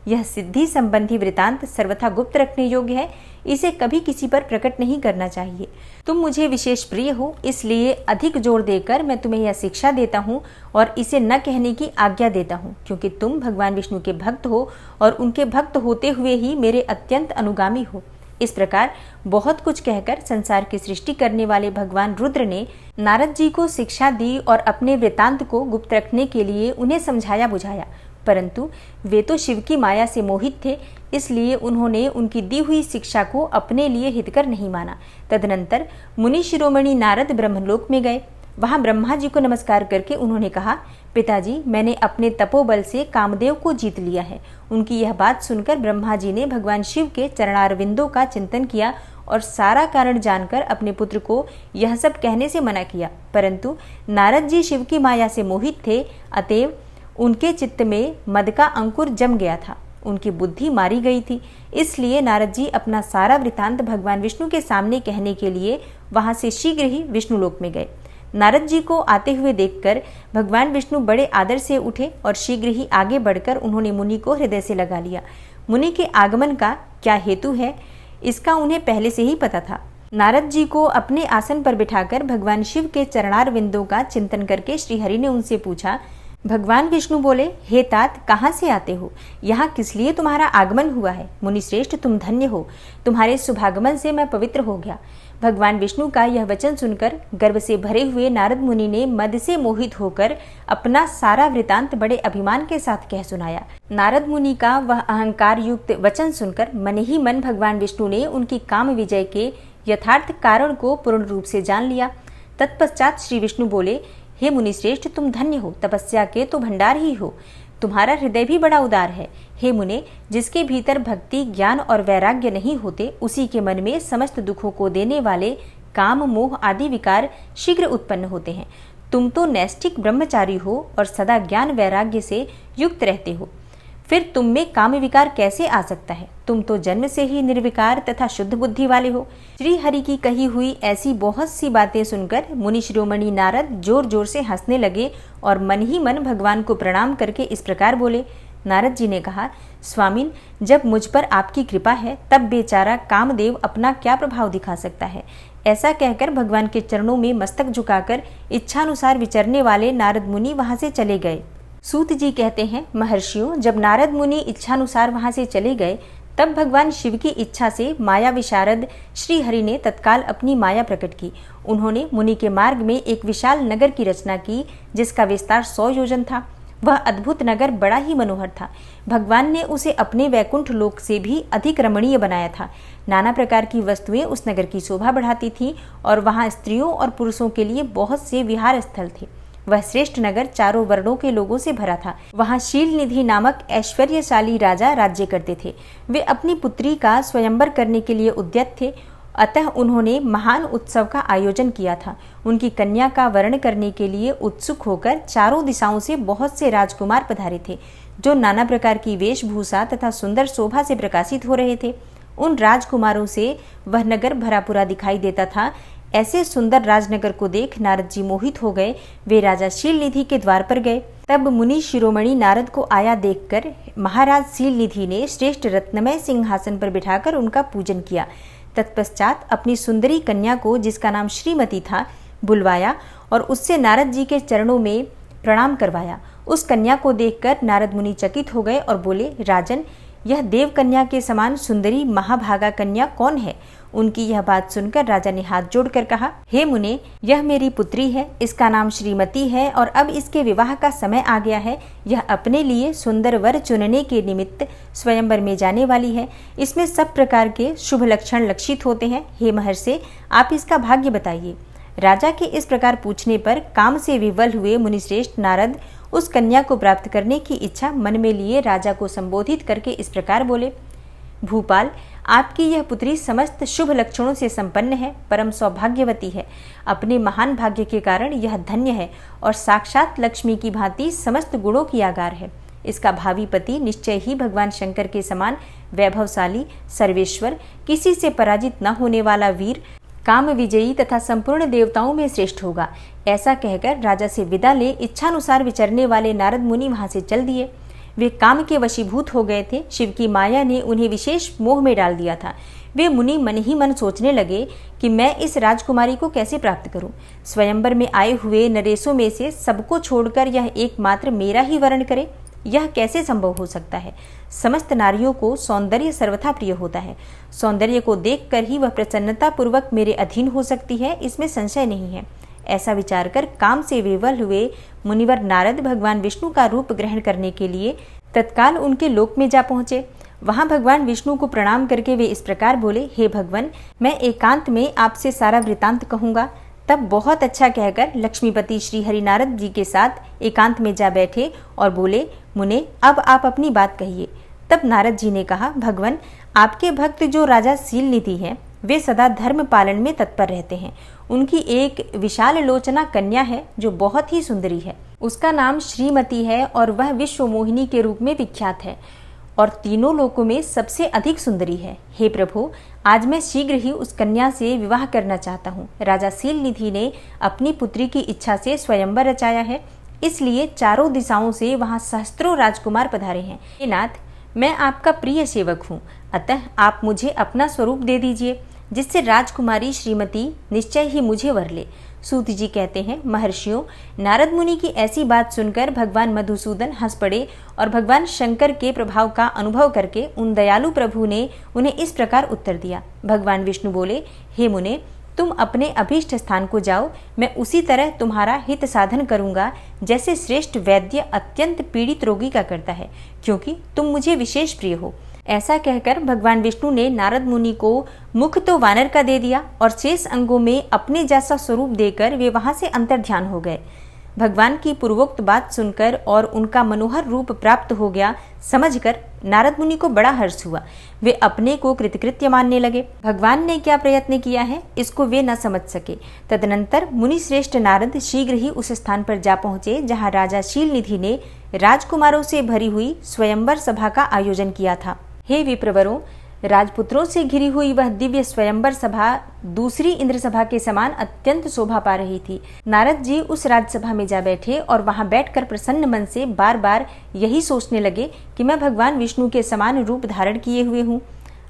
[SPEAKER 2] यह सिद्धि संबंधी वृतांत सर्वथा गुप्त रखने योग्य है, इसे कभी किसी पर प्रकट नहीं करना चाहिए। तुम मुझे विशेष प्रिय हो, इसलिए अधिक जोर देकर मैं तुम्हें यह शिक्षा देता हूँ और इसे न कहने की आज्ञा देता हूँ, क्योंकि तुम भगवान विष्णु के भक्त हो और उनके भक्त होते हुए ही मेरे अत्यंत अनुगामी हो। इस प्रकार बहुत कुछ कहकर संसार की सृष्टि करने वाले भगवान रुद्र ने नारद जी को शिक्षा दी और अपने वृतांत को गुप्त रखने के लिए उन्हें समझाया बुझाया, परंतु वे तो शिव की माया से मोहित थे, इसलिए उन्होंने उनकी दी हुई शिक्षा को अपने लिए हितकर नहीं माना। तदनंतर मुनि शिरोमणि नारद ब्रह्मलोक में गए। वहां ब्रह्मा जी को नमस्कार करके उन्होंने कहा, पिताजी, मैंने अपने तपोबल से कामदेव को जीत लिया है। उनकी यह बात सुनकर ब्रह्मा जी ने भगवान शिव के चरणारविंदों का चिंतन किया और सारा कारण जानकर अपने पुत्र को यह सब कहने से मना किया, परंतु नारद जी शिव की माया से मोहित थे, अतएव उनके चित्त में मद का अंकुर जम गया था, उनकी बुद्धि मारी गई थी। इसलिए नारद जी अपना सारा वृतांत भगवान विष्णु के सामने कहने के लिए वहां से शीघ्र ही विष्णुलोक में गए। नारद जी को आते हुए देखकर भगवान विष्णु बड़े आदर से उठे और शीघ्र ही आगे बढ़कर उन्होंने मुनि को हृदय से लगा लिया। मुनि के आगमन का क्या हेतु है, इसका उन्हें पहले से ही पता था। नारद जी को अपने आसन पर बिठाकर भगवान शिव के चरणार विंदों का चिंतन करके श्रीहरि ने उनसे पूछा। भगवान विष्णु बोले, हे तात, कहाँ से आते हो? यहाँ किस लिए तुम्हारा आगमन हुआ है? मुनि श्रेष्ठ, तुम धन्य हो, तुम्हारे शुभागमन से मैं पवित्र हो गया। भगवान विष्णु का यह वचन सुनकर गर्व से भरे हुए नारद मुनि ने मद से मोहित होकर अपना सारा वृतांत बड़े अभिमान के साथ कह सुनाया। नारद मुनि का वह अहंकार युक्त वचन सुनकर मन ही मन भगवान विष्णु ने उनकी काम विजय के यथार्थ कारण को पूर्ण रूप से जान लिया। तत्पश्चात श्री विष्णु बोले, हे मुनिश्रेष्ठ, तुम धन्य हो, तपस्या के तो भंडार ही हो, तुम्हारा हृदय भी बड़ा उदार है। हे मुने, जिसके भीतर भक्ति, ज्ञान और वैराग्य नहीं होते, उसी के मन में समस्त दुखों को देने वाले काम, मोह आदि विकार शीघ्र उत्पन्न होते हैं। तुम तो नैष्ठिक ब्रह्मचारी हो और सदा ज्ञान वैराग्य से युक्त रहते हो, फिर तुम में काम विकार कैसे आ सकता है? तुम तो जन्म से ही निर्विकार तथा शुद्ध बुद्धि वाले हो। श्री हरि की कही हुई ऐसी बहुत सी बातें सुनकर मुनि शिरोमणि नारद जोर जोर से हंसने लगे और मन ही मन भगवान को प्रणाम करके इस प्रकार बोले। नारद जी ने कहा, स्वामिन, जब मुझ पर आपकी कृपा है तब बेचारा कामदेव अपना क्या प्रभाव दिखा सकता है। ऐसा कहकर भगवान के चरणों में मस्तक झुकाकर इच्छानुसार विचरने वाले नारद मुनि वहां से चले गए। सूत जी कहते हैं, महर्षियों, जब नारद मुनि इच्छानुसार वहां से चले गए तब भगवान शिव की इच्छा से माया विशारद श्री हरि ने तत्काल अपनी माया प्रकट की। उन्होंने मुनि के मार्ग में एक विशाल नगर की रचना की जिसका विस्तार 100 योजन था। वह अद्भुत नगर बड़ा ही मनोहर था। भगवान ने उसे अपने वैकुंठ लोक से भी अधिक रमणीय बनाया था। नाना प्रकार की वस्तुएं उस नगर की शोभा बढ़ाती थीं और वहां स्त्रियों और पुरुषों के लिए बहुत से विहार स्थल थे। वह श्रेष्ठ नगर चारों वर्णों के लोगों से भरा था। वहां शील निधि नामक ऐश्वर्यशाली राजा राज्य करते थे। वे अपनी पुत्री का स्वयंवर करने के लिए उद्यत थे, अतः उन्होंने महान उत्सव का आयोजन किया था। उनकी कन्या का वर्ण करने के लिए उत्सुक होकर चारों दिशाओं से बहुत से राजकुमार पधारे थे, जो नाना प्रकार की वेशभूषा तथा सुंदर शोभा से प्रकाशित हो रहे थे। उन राजकुमारों से वह नगर भरा पूरा दिखाई देता था। ऐसे सुंदर राजनगर को देख नारद जी मोहित हो गए। वे राजा शील निधि के द्वार पर गए। तब मुनि शिरोमणि नारद को आया देखकर महाराज शील निधि ने श्रेष्ठ रत्नमय सिंहासन पर बिठाकर उनका पूजन किया। तत्पश्चात अपनी सुंदरी कन्या को, जिसका नाम श्रीमती था, बुलवाया और उससे नारद जी के चरणों में प्रणाम करवाया। उस कन्या को देखकर नारद मुनि चकित हो गए और बोले, राजन, यह देव कन्या के समान सुंदरी महाभागा कन्या कौन है? उनकी यह बात सुनकर राजा ने हाथ जोड़कर कहा, हे मुने, यह मेरी पुत्री है, इसका नाम श्रीमती है और अब इसके विवाह का समय आ गया है। यह अपने लिए सुंदर वर चुनने के निमित्त स्वयंवर में जाने वाली है। इसमें सब प्रकार के शुभ लक्षण लक्षित होते हैं। हे महर्षि, आप इसका भाग्य बताइए। राजा के इस प्रकार पूछने पर काम से विवल हुए मुनिश्रेष्ठ नारद उस कन्या को प्राप्त करने की इच्छा मन में लिए राजा को संबोधित करके इस प्रकार बोले, भूपाल, आपकी यह पुत्री समस्त शुभ लक्षणों से संपन्न है, परम सौभाग्यवती है। अपने महान भाग्य के कारण यह धन्य है और साक्षात लक्ष्मी की भांति समस्त गुणों की आगार है। इसका भावी पति निश्चय ही भगवान शंकर के समान वैभवशाली, सर्वेश्वर, किसी से पराजित न होने वाला वीर, काम विजयी तथा संपूर्ण देवताओं में श्रेष्ठ होगा। ऐसा कहकर राजा से विदा ले इच्छानुसार विचरने वाले नारद मुनि वहां से चल दिए। वे काम के वशीभूत हो गए थे। शिव की माया ने उन्हें विशेष मोह में डाल दिया था। वे मुनि मन ही मन सोचने लगे कि मैं इस राजकुमारी को कैसे प्राप्त करूं। स्वयंवर में आए हुए नरेशों में से सबको छोड़कर यह एकमात्र मेरा ही वरण करे, यह कैसे संभव हो सकता है। समस्त नारियों को सौंदर्य सर्वथा प्रिय होता है। सौंदर्य को देखकर ही वह प्रसन्नता पूर्वक मेरे अधीन हो सकती है, इसमें संशय नहीं है। ऐसा विचार कर काम से विवल हुए मुनिवर नारद भगवान विष्णु का रूप ग्रहण करने के लिए तत्काल उनके लोक में जा पहुंचे। वहां भगवान विष्णु को प्रणाम करके वे इस प्रकार बोले, हे भगवान, मैं एकांत में आपसे सारा वृतांत कहूंगा। तब बहुत अच्छा कहकर लक्ष्मीपति श्री हरि नारद जी के साथ एकांत में जा बैठे और बोले, मुने, अब आप अपनी बात कहिए। तब नारद जी ने कहा, भगवान, आपके भक्त जो राजा शीलनिधि हैं, वे सदा धर्म पालन में तत्पर रहते हैं। उनकी एक विशाल लोचना कन्या है जो बहुत ही सुंदरी है। उसका नाम श्रीमती है और वह विश्व मोहिनी के रूप में विख्यात है और तीनों लोकों में सबसे अधिक सुंदरी है। हे प्रभु, आज मैं शीघ्र ही उस कन्या से विवाह करना चाहता हूँ। राजा शीलनिधि ने अपनी पुत्री की इच्छा से स्वयंवर रचाया है, इसलिए चारों दिशाओं से वहाँ सहस्त्रों राजकुमार पधारे हैं। हे नाथ, मैं आपका प्रिय सेवक हूँ, अतः आप मुझे अपना स्वरूप दे दीजिए, जिससे राजकुमारी श्रीमती निश्चय ही मुझे वर ले। सूत जी कहते हैं, महर्षियों, नारद मुनि की ऐसी बात सुनकर भगवान मधुसूदन हंस पड़े और भगवान शंकर के प्रभाव का अनुभव करके उन दयालु प्रभु ने उन्हें इस प्रकार उत्तर दिया। भगवान विष्णु बोले, हे मुने, तुम अपने अभीष्ट स्थान को जाओ। मैं उसी तरह तुम्हारा हित साधन करूंगा जैसे श्रेष्ठ वैद्य अत्यंत पीड़ित रोगी का करता है, क्योंकि तुम मुझे विशेष प्रिय हो। ऐसा कहकर भगवान विष्णु ने नारद मुनि को मुख तो वानर का दे दिया और शेष अंगों में अपने जैसा स्वरूप देकर वे वहां से अंतर्ध्यान हो गए। भगवान की पूर्वोक्त बात सुनकर और उनका मनोहर रूप प्राप्त हो गया समझकर नारद मुनि को बड़ा हर्ष हुआ। वे अपने को कृतकृत्य मानने लगे। भगवान ने क्या प्रयत्न किया है इसको वे न समझ सके। तदनंतर मुनि श्रेष्ठ नारद शीघ्र ही उस स्थान पर जा पहुंचे जहां राजा शीलनिधि ने राजकुमारों से भरी हुई स्वयंवर सभा का आयोजन किया था। हे विप्रवरों, राजपुत्रों से घिरी हुई वह दिव्य स्वयंवर सभा दूसरी इंद्र सभा के समान अत्यंत शोभा पा रही थी। नारद जी उस राजसभा में जा बैठे और वहां बैठकर प्रसन्न मन से बार बार यही सोचने लगे कि मैं भगवान विष्णु के समान रूप धारण किए हुए हूँ,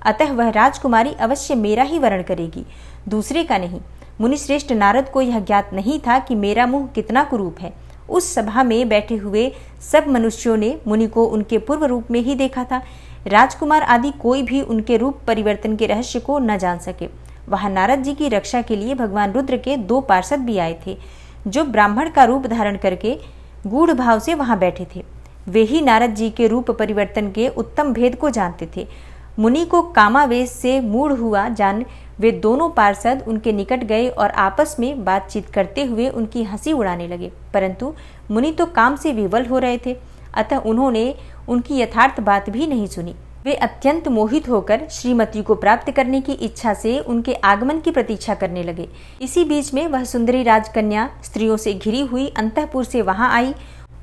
[SPEAKER 2] अतः वह राजकुमारी अवश्य मेरा ही वरण करेगी, दूसरे का नहीं। मुनिश्रेष्ठ नारद को यह ज्ञात नहीं था कि मेरा मुंह कितना कुरूप है। उस सभा में बैठे हुए सब मनुष्यों ने मुनि को उनके पूर्व रूप में ही देखा था। राजकुमार आदि कोई भी उनके रूप परिवर्तन के रहस्य को न जान सके। वहां नारद जी की रक्षा के लिए भगवान रुद्र के 2 पार्षद भी आए थे, जो ब्राह्मण का रूप धारण करके गूढ़ भाव से वहां बैठे थे। वे ही नारद जी के रूप परिवर्तन के उत्तम भेद को जानते थे। मुनि को कामावेश से मूढ़ हुआ जान वे दोनों पार्षद उनके निकट गए और आपस में बातचीत करते हुए उनकी हंसी उड़ाने लगे, परंतु मुनि तो काम से विवल हो रहे थे, अतः उन्होंने उनकी यथार्थ बात भी नहीं सुनी। वे अत्यंत मोहित होकर श्रीमती को प्राप्त करने की इच्छा से उनके आगमन की प्रतीक्षा करने लगे। इसी बीच में वह सुंदरी राजकन्या स्त्रियों से घिरी हुई अंतःपुर से वहां आई।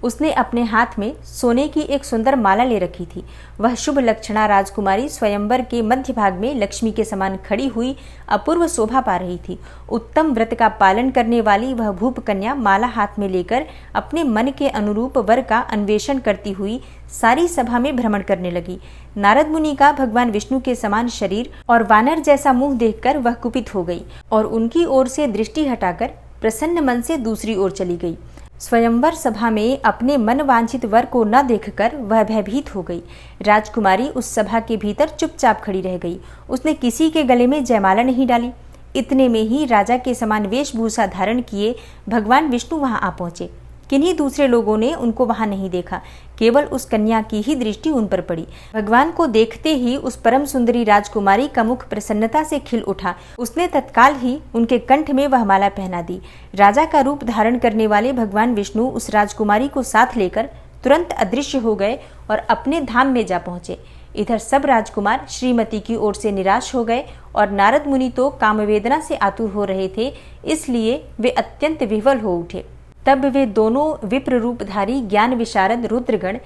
[SPEAKER 2] उसने अपने हाथ में सोने की एक सुंदर माला ले रखी थी। वह शुभ लक्षणा राजकुमारी स्वयंवर के मध्य भाग में लक्ष्मी के समान खड़ी हुई अपूर्व शोभा पा रही थी। उत्तम व्रत का पालन करने वाली वह भूप कन्या माला हाथ में लेकर अपने मन के अनुरूप वर का अन्वेषण करती हुई सारी सभा में भ्रमण करने लगी। नारद मुनि का भगवान विष्णु के समान शरीर और वानर जैसा मुंह देखकर वह कुपित हो गई और उनकी ओर से दृष्टि हटाकर प्रसन्न मन से दूसरी ओर चली गई। स्वयंवर सभा में अपने मन वांछित वर को न देखकर वह भयभीत हो गई। राजकुमारी उस सभा के भीतर चुपचाप खड़ी रह गई। उसने किसी के गले में जयमाला नहीं डाली। इतने में ही राजा के समान वेशभूषा धारण किए भगवान विष्णु वहां आ पहुंचे। किन्हीं दूसरे लोगों ने उनको वहां नहीं देखा, केवल उस कन्या की ही दृष्टि उन पर पड़ी। भगवान को देखते ही उस परम सुंदरी राजकुमारी का मुख प्रसन्नता से खिल उठा। उसने तत्काल ही उनके कंठ में वह माला पहना दी। राजा का रूप धारण करने वाले भगवान विष्णु उस राजकुमारी को साथ लेकर तुरंत अदृश्य हो गए और अपने धाम में जा पहुंचे। इधर सब राजकुमार श्रीमती की ओर से निराश हो गए और नारद मुनि तो कामवेदना से आतुर हो रहे थे, इसलिए वे अत्यंत विह्वल हो उठे। तब वे दोनों विप्र रूपधारी ज्ञान विशारद रुद्रगण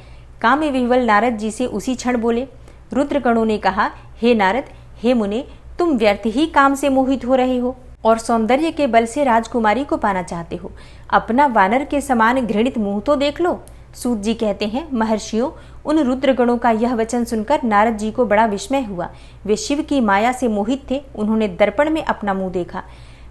[SPEAKER 2] काम विह्वल नारद जी से उसी क्षण बोले। रुद्रगणों ने कहा, हे नारद, हे मुने, तुम व्यर्थ ही काम से मोहित हो रहे हो और सौंदर्य के बल से राजकुमारी को पाना चाहते हो। अपना वानर के समान घृणित मुंह तो देख लो। सूत जी कहते हैं, महर्षियों, उन रुद्रगणों का यह वचन सुनकर नारद जी को बड़ा विस्मय हुआ। वे शिव की माया से मोहित थे। उन्होंने दर्पण में अपना मुंह देखा।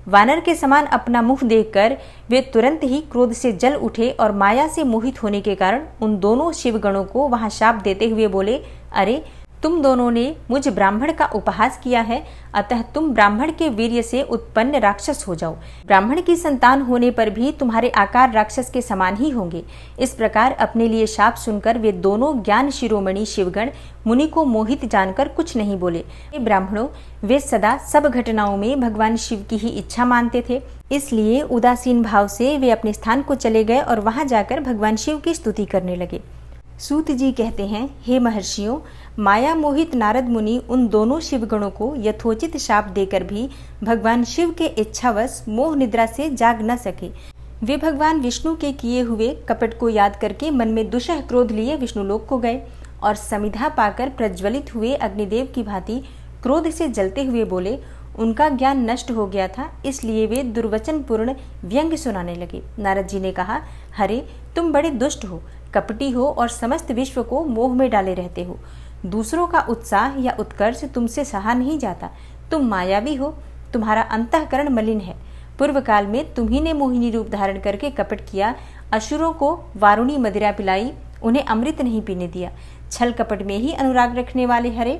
[SPEAKER 2] वानर के समान अपना मुंह देखकर वे तुरंत ही क्रोध से जल उठे और माया से मोहित होने के कारण उन दोनों शिवगणों को वहां शाप देते हुए बोले, अरे तुम दोनों ने मुझ ब्राह्मण का उपहास किया है, अतः तुम ब्राह्मण के वीर्य से उत्पन्न राक्षस हो जाओ। ब्राह्मण की संतान होने पर भी तुम्हारे आकार राक्षस के समान ही होंगे। इस प्रकार अपने लिए शाप सुनकर वे दोनों ज्ञान शिरोमणि शिवगण मुनि को मोहित जानकर कुछ नहीं बोले। ब्राह्मणों, वे सदा सब घटनाओं में भगवान शिव की ही इच्छा मानते थे, इसलिए उदासीन भाव से वे अपने स्थान को चले गए और वहां जाकर भगवान शिव की स्तुति करने लगे। सूत जी कहते हैं, हे महर्षियों, माया मोहित नारद मुनि उन दोनों शिवगणों को यथोचित शाप देकर भी भगवान शिव के इच्छावश मोह निद्रा से जाग न सके। वे भगवान विष्णु के किए हुए कपट को याद करके मन में दुषह क्रोध लिए विष्णुलोक को गए और समिधा पाकर प्रज्वलित हुए अग्निदेव की भांति क्रोध से जलते हुए बोले। उनका ज्ञान नष्ट हो गया था, इसलिए वे दुर्वचन पूर्ण व्यंग सुनाने लगे। नारद जी ने कहा, हरे तुम बड़े दुष्ट हो, कपटी हो और समस्त विश्व को मोह में डाले रहते हो। दूसरों का उत्साह या उत्कर्ष तुमसे सहा नहीं जाता। तुम मायावी हो, तुम्हारा अंतःकरण मलिन है। पूर्व काल में तुम्ही ने मोहिनी रूप धारण करके कपट किया, असुरों को वारुणी मदिरा पिलाई, उन्हें अमृत नहीं पीने दिया। छल कपट में ही अनुराग रखने वाले हरे,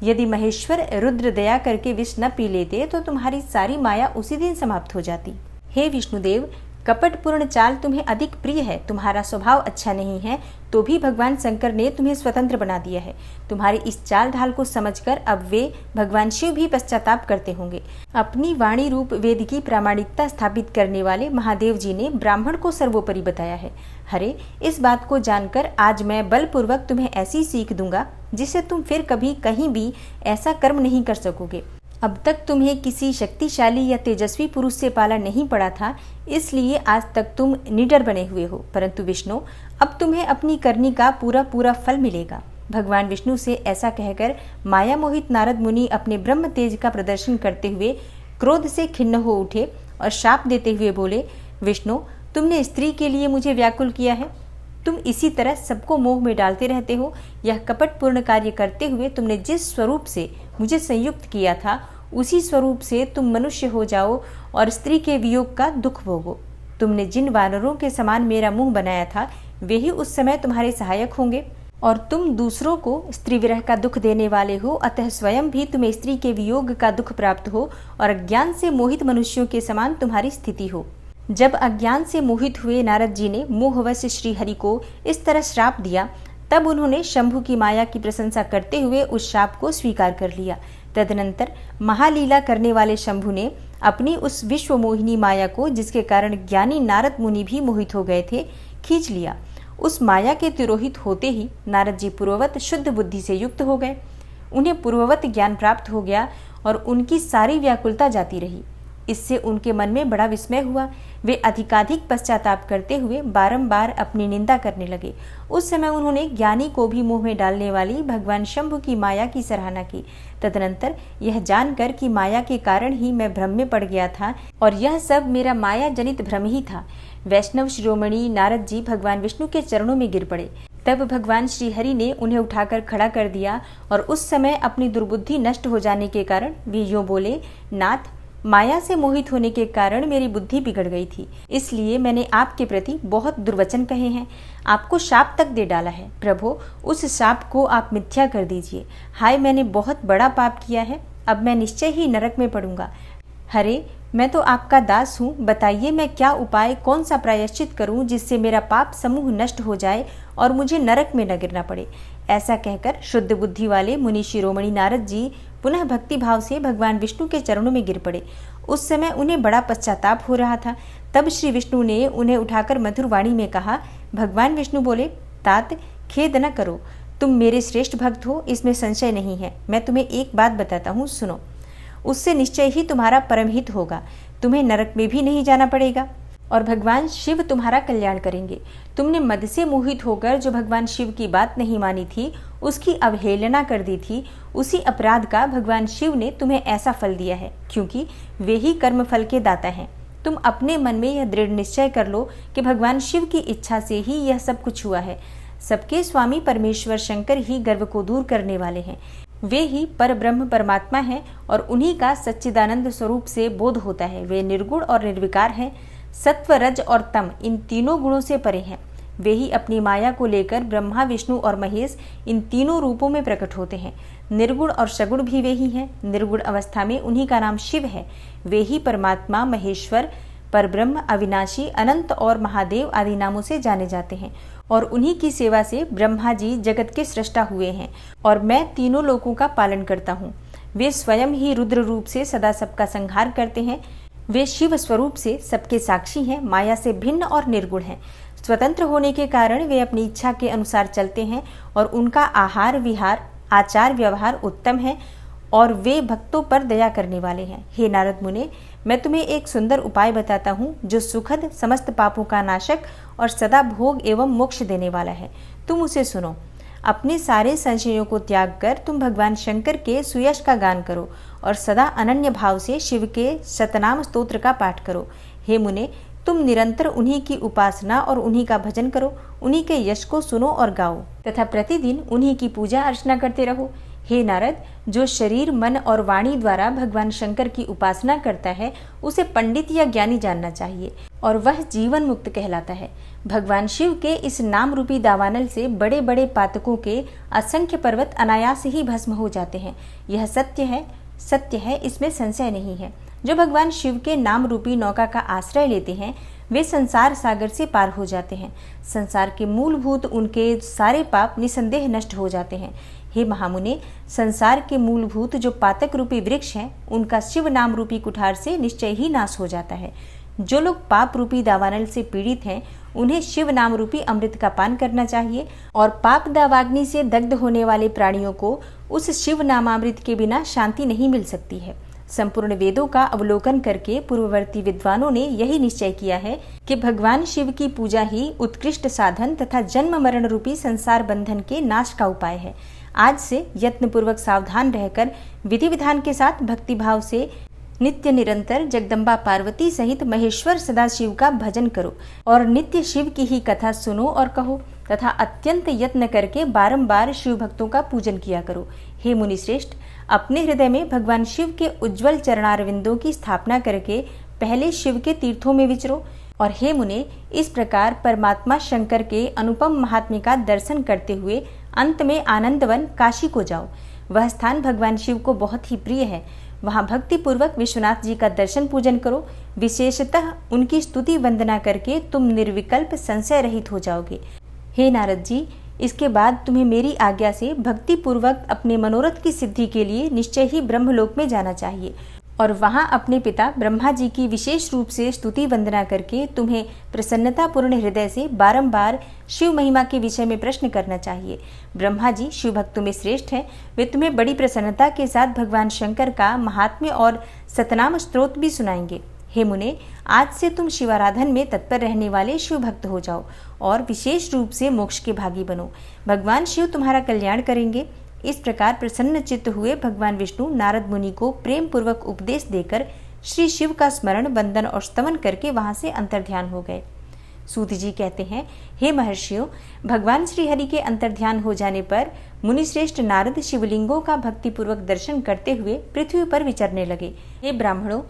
[SPEAKER 2] यदि महेश्वर रुद्र दया करके विष न पी लेते तो तुम्हारी सारी माया उसी दिन समाप्त हो जाती। हे विष्णुदेव, कपटपूर्ण चाल तुम्हें अधिक प्रिय है। तुम्हारा स्वभाव अच्छा नहीं है, तो भी भगवान शंकर ने तुम्हें स्वतंत्र बना दिया है। तुम्हारी इस चाल ढाल को समझकर अब वे भगवान शिव भी पश्चाताप करते होंगे। अपनी वाणी रूप वेद की प्रामाणिकता स्थापित करने वाले महादेव जी ने ब्राह्मण को सर्वोपरि बताया है। हरे, इस बात को जानकर आज मैं बलपूर्वक तुम्हें ऐसी सीख दूंगा जिससे तुम फिर कभी कहीं भी ऐसा कर्म नहीं कर सकोगे। अब तक तुम्हें किसी शक्तिशाली या तेजस्वी पुरुष से पाला नहीं पड़ा था, इसलिए आज तक तुम निडर बने हुए हो। परंतु विष्णु, अब तुम्हें अपनी करनी का पूरा पूरा फल मिलेगा। भगवान विष्णु से ऐसा कहकर माया मोहित नारद मुनि अपने ब्रह्म तेज का प्रदर्शन करते हुए क्रोध से खिन्न हो उठे और शाप देते हुए बोले, विष्णु, तुमने स्त्री के लिए मुझे व्याकुल किया है। तुम इसी तरह सबको मोह में डालते रहते हो। यह कपटपूर्ण कार्य करते हुए तुमने जिस स्वरूप से मुझे संयुक्त किया था, उसी स्वरूप से तुम मनुष्य हो जाओ और स्त्री के वियोग का दुख भोगो। तुमने जिन वानरों के समान मेरा मुंह बनाया था, वे ही उस समय तुम्हारे सहायक होंगे और तुम दूसरों को स्त्री विरह का दुख देने वाले हो, अतः स्वयं भी तुम्हें स्त्री के वियोग का दुख प्राप्त हो और अज्ञान से मोहित मनुष्यों के समान तुम्हारी स्थिति हो। जब अज्ञान से मोहित हुए नारद जी ने मोहवश श्री हरि को इस तरह श्राप दिया, तब उन्होंने शंभु की माया की प्रशंसा करते हुए उस शाप को स्वीकार कर लिया। तदनंतर महालीला करने वाले शंभु ने अपनी उस विश्व मोहिनी माया को, जिसके कारण ज्ञानी नारद मुनि भी मोहित हो गए थे, खींच लिया। उस माया के तिरोहित होते ही नारद जी पूर्ववत शुद्ध बुद्धि से युक्त हो गए। उन्हें पूर्ववत ज्ञान प्राप्त हो गया और उनकी सारी व्याकुलता जाती रही। इससे उनके मन में बड़ा विस्मय हुआ। वे अधिकाधिक पश्चाताप करते हुए बारंबार अपनी निंदा करने लगे। उस समय उन्होंने ज्ञानी को भी मुंह में डालने वाली भगवान शंभु की माया की सराहना की। तदनंतर यह जानकर कि माया के कारण ही मैं भ्रम में पड़ गया था और यह सब मेरा माया जनित भ्रम ही था, वैष्णव शिरोमणि नारद जी भगवान विष्णु के चरणों में गिर पड़े। तब भगवान श्री हरि ने उन्हें उठाकर खड़ा कर दिया और उस समय अपनी दुर्बुद्धि नष्ट हो जाने के कारण वे यूं बोले, नाथ, माया से मोहित होने के कारण मेरी बुद्धि बिगड़ गई थी, इसलिए मैंने आपके प्रति बहुत दुर्वचन कहे हैं, आपको शाप तक दे डाला है। प्रभु, उस शाप को आप मिथ्या कर दीजिए। हाय, मैंने बहुत बड़ा पाप किया है, अब मैं निश्चय ही नरक में पड़ूंगा। हरे, मैं तो आपका दास हूँ, बताइए मैं क्या उपाय, कौन सा प्रायश्चित करूँ जिससे मेरा पाप समूह नष्ट हो जाए और मुझे नरक में न गिरना पड़े। ऐसा कहकर शुद्ध बुद्धि वाले मुनि शिरोमणि नारद जी पुनः भक्ति भाव से भगवान विष्णु के चरणों में गिर पड़े। उस समय उन्हें बड़ा पश्चाताप हो रहा था। तब श्री विष्णु ने उन्हें उठाकर मधुर वाणी में कहा। भगवान विष्णु बोले, तात, खेद न करो, तुम मेरे श्रेष्ठ भक्त हो, इसमें संशय नहीं है। मैं तुम्हें एक बात बताता हूँ, सुनो। उससे निश्चय ही तुम्हारा परम हित होगा, तुम्हें नरक में भी नहीं जाना पड़ेगा और भगवान शिव तुम्हारा कल्याण करेंगे। तुमने मद से मोहित होकर जो भगवान शिव की बात नहीं मानी थी, उसकी अवहेलना कर दी थी, उसी अपराध का भगवान शिव ने तुम्हें ऐसा फल दिया है, क्योंकि वे ही कर्म फल के दाता हैं। तुम अपने मन में यह दृढ़ निश्चय कर लो कि भगवान शिव की इच्छा से ही यह सब कुछ हुआ है। सबके स्वामी परमेश्वर शंकर ही गर्व को दूर करने वाले हैं। वे ही पर ब्रह्म परमात्मा हैं और उन्हीं का सच्चिदानंद स्वरूप से बोध होता है। वे निर्गुण और निर्विकार हैं। सत्व, रज और तम इन तीनों गुणों से परे हैं। वे ही अपनी माया को लेकर ब्रह्मा, विष्णु और महेश इन तीनों रूपों में प्रकट होते हैं। निर्गुण और सगुण भी वे ही हैं। निर्गुण अवस्था में उन्हीं का नाम शिव है। वे ही परमात्मा, महेश्वर, परब्रह्म, अविनाशी, अनंत और महादेव आदि नामों से जाने जाते हैं और उन्हीं की सेवा से ब्रह्मा जी जगत के सृष्टा हुए हैं और मैं तीनों लोकों का पालन करता हूँ। वे स्वयं ही रुद्र रूप से सदा सबका संहार करते हैं। वे शिव स्वरूप से सबके साक्षी हैं, माया से भिन्न और निर्गुण हैं। स्वतंत्र होने के कारण वे अपनी इच्छा के अनुसार चलते हैं और उनका आहार विहार, आचार व्यवहार उत्तम है और वे भक्तों पर दया करने वाले हैं। हे नारद मुने, मैं तुम्हें एक सुंदर उपाय बताता हूँ जो सुखद, समस्त पापों का नाशक और सदा भोग एवं मोक्ष देने वाला है। तुम उसे सुनो। अपने सारे संशयों को त्याग कर तुम भगवान शंकर के सुयश का गान करो और सदा अनन्य भाव से शिव के शतनाम स्तोत्र का पाठ करो। हे मुने, तुम निरंतर उन्हीं की उपासना और उन्हीं का भजन करो। उन्हीं के यश को सुनो और गाओ तथा प्रतिदिन उन्हीं की पूजा अर्चना करते रहो। हे नारद, जो शरीर, मन और वाणी द्वारा भगवान शंकर की उपासना करता है उसे पंडित या ज्ञानी जानना चाहिए और वह जीवन मुक्त कहलाता है। भगवान शिव के इस नाम रूपी दावानल से बड़े बड़े पातकों के असंख्य पर्वत अनायास ही भस्म हो जाते हैं। यह सत्य है, इसमें संशय नहीं है। जो भगवान शिव के नाम रूपी नौका का आश्रय लेते हैं वे संसार सागर से पार हो जाते हैं। संसार के मूलभूत उनके सारे पाप निसंदेह नष्ट हो जाते हैं। हे महामुने, संसार के मूलभूत जो पातक रूपी वृक्ष हैं उनका शिव नाम रूपी कुठार से निश्चय ही नाश हो जाता है। जो लोग पाप रूपी दावानल से पीड़ित हैं उन्हें शिव नाम रूपी अमृत का पान करना चाहिए और पाप दावाग्नि से दग्ध होने वाले प्राणियों को उस शिव नामामृत के बिना शांति नहीं मिल सकती है। संपूर्ण वेदों का अवलोकन करके पूर्ववर्ती विद्वानों ने यही निश्चय किया है कि भगवान शिव की पूजा ही उत्कृष्ट साधन तथा जन्म मरण रूपी संसार बंधन के नाश का उपाय है। आज से यत्नपूर्वक सावधान रहकर विधि विधान के साथ भक्तिभाव से नित्य निरंतर जगदम्बा पार्वती सहित महेश्वर सदाशिव का भजन करो और नित्य शिव की ही कथा सुनो और कहो तथा अत्यंत यत्न करके बारंबार शिव भक्तों का पूजन किया करो। हे मुनि श्रेष्ठ, अपने हृदय में भगवान शिव के उज्ज्वल चरणारविंदों की स्थापना करके पहले शिव के तीर्थों में विचरो और हे मुने, इस प्रकार परमात्मा शंकर के अनुपम महात्म्य का दर्शन करते हुए अंत में आनंदवन काशी को जाओ। वह स्थान भगवान शिव को बहुत ही प्रिय है। वहाँ भक्ति पूर्वक विश्वनाथ जी का दर्शन पूजन करो। विशेषतः उनकी स्तुति वंदना करके तुम निर्विकल्प संशय रहित हो जाओगे। हे नारद जी, इसके बाद तुम्हें मेरी आज्ञा से भक्ति पूर्वक अपने मनोरथ की सिद्धि के लिए निश्चय ही ब्रह्मलोक में जाना चाहिए और वहाँ अपने पिता ब्रह्मा जी की विशेष रूप से स्तुति वंदना करके तुम्हें प्रसन्नतापूर्ण हृदय से बारंबार शिव महिमा के विषय में प्रश्न करना चाहिए। ब्रह्मा जी शिव भक्तों में श्रेष्ठ हैं। वे तुम्हें बड़ी प्रसन्नता के साथ भगवान शंकर का महात्म्य और सतनाम स्तोत्र भी सुनाएंगे। हे मुने, आज से तुम शिवाराधन में तत्पर रहने वाले शिव भक्त हो जाओ और विशेष रूप से मोक्ष के भागी बनो। भगवान शिव तुम्हारा कल्याण करेंगे। इस प्रकार प्रसन्न चित्त हुए भगवान विष्णु नारद मुनि को प्रेम पूर्वक उपदेश देकर श्री शिव का स्मरण, वंदन और स्तवन करके वहां से अंतर्ध्यान हो गए। सूत जी कहते हैं, हे महर्षियों, भगवान श्री हरि के अंतर्ध्यान हो जाने पर मुनिश्रेष्ठ नारद शिवलिंगों का भक्तिपूर्वक दर्शन करते हुए पृथ्वी पर विचरने लगे। हे ब्राह्मणों,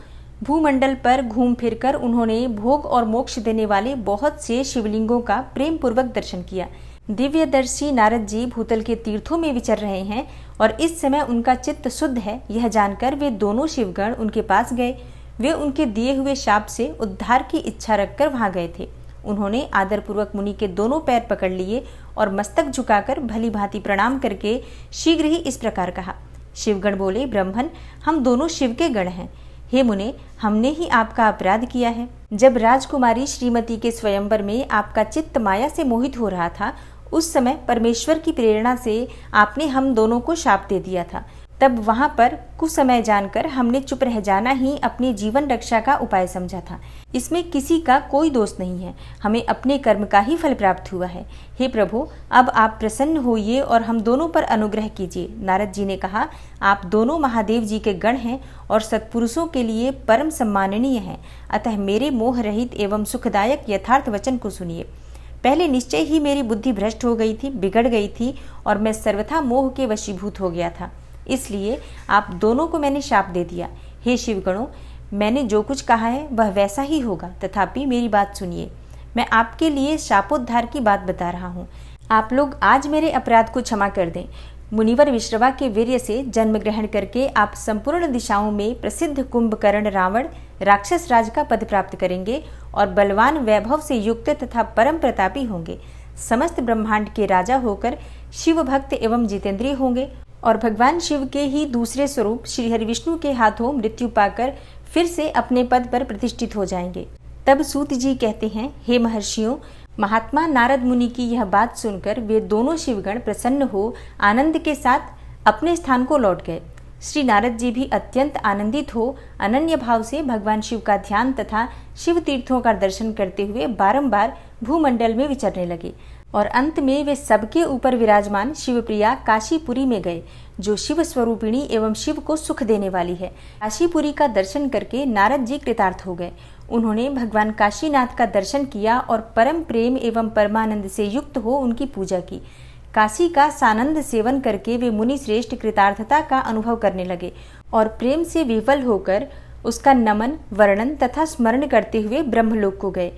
[SPEAKER 2] भूमंडल पर घूम फिरकर उन्होंने भोग और मोक्ष देने वाले बहुत से शिवलिंगों का प्रेम पूर्वक दर्शन किया। दिव्यदर्शी नारद जी भूतल के तीर्थों में विचर रहे हैं और इस समय उनका चित्त शुद्ध है, यह जानकर वे दोनों शिवगण उनके पास गए। वे उनके दिए हुए शाप से उद्धार की इच्छा रखकर वहां गए थे। उन्होंने आदरपूर्वक मुनि के दोनों पैर पकड़ लिए और मस्तक झुकाकर भली भांति प्रणाम करके शीघ्र ही इस प्रकार कहा। शिवगण बोले, ब्रह्मन, हम दोनों शिव के गण हैं। हे मुने, हमने ही आपका अपराध किया है। जब राजकुमारी श्रीमती के स्वयंवर में आपका चित्त माया से मोहित हो रहा था, उस समय परमेश्वर की प्रेरणा से आपने हम दोनों को शाप दे दिया था। तब वहां पर कुछ समय जानकर हमने चुप रह जाना ही अपनी जीवन रक्षा का उपाय समझा था। इसमें किसी का कोई दोष नहीं है, हमें अपने कर्म का ही फल प्राप्त हुआ है। हे प्रभु, अब आप प्रसन्न होइए और हम दोनों पर अनुग्रह कीजिए। नारद जी ने कहा, आप दोनों महादेव जी के गण हैं और सत्पुरुषों के लिए परम सम्माननीय हैं, अतः मेरे मोह रहित एवं सुखदायक यथार्थ वचन को सुनिए। पहले निश्चय ही मेरी बुद्धि भ्रष्ट हो गई थी, बिगड़ गई थी और मैं सर्वथा मोह के वशीभूत हो गया था, इसलिए आप दोनों को मैंने शाप दे दिया। हे शिवगणों, मैंने जो कुछ कहा है वह वैसा ही होगा, तथापि मेरी बात सुनिए। मैं आपके लिए शापोद्धार की बात बता रहा हूँ। आप लोग आज मेरे अपराध को क्षमा कर दें। मुनिवर विश्रवा के वीर्य से जन्म ग्रहण करके आप संपूर्ण दिशाओं में प्रसिद्ध कुंभकर्ण रावण राक्षस राज का पद प्राप्त करेंगे और बलवान वैभव से युक्त तथा परम प्रतापी होंगे। समस्त ब्रह्मांड के राजा होकर शिव भक्त एवं जितेंद्रिय होंगे और भगवान शिव के ही दूसरे स्वरूप श्री हरिविष्णु के हाथों मृत्यु पाकर फिर से अपने पद पर प्रतिष्ठित हो जाएंगे। तब सूत जी कहते हैं, हे महर्षियों, महात्मा नारद मुनि की यह बात सुनकर वे दोनों शिवगण प्रसन्न हो आनंद के साथ अपने स्थान को लौट गए। श्री नारद जी भी अत्यंत आनंदित हो अनन्य भाव से भगवान शिव का ध्यान तथा शिव तीर्थों का दर्शन करते हुए बारंबार भूमंडल में विचरने लगे और अंत में वे सबके ऊपर विराजमान शिवप्रिया काशीपुरी में गए, जो शिव स्वरूपिणी एवं शिव को सुख देने वाली है। काशीपुरी का दर्शन करके नारद जी कृतार्थ हो गए। उन्होंने भगवान काशीनाथ का दर्शन किया और परम प्रेम एवं परमानंद से युक्त हो उनकी पूजा की। काशी का सानंद सेवन करके वे मुनि श्रेष्ठ कृतार्थता का अनुभव करने लगे और प्रेम से विफल होकर उसका नमन, वर्णन तथा स्मरण करते हुए ब्रह्मलोक को गए।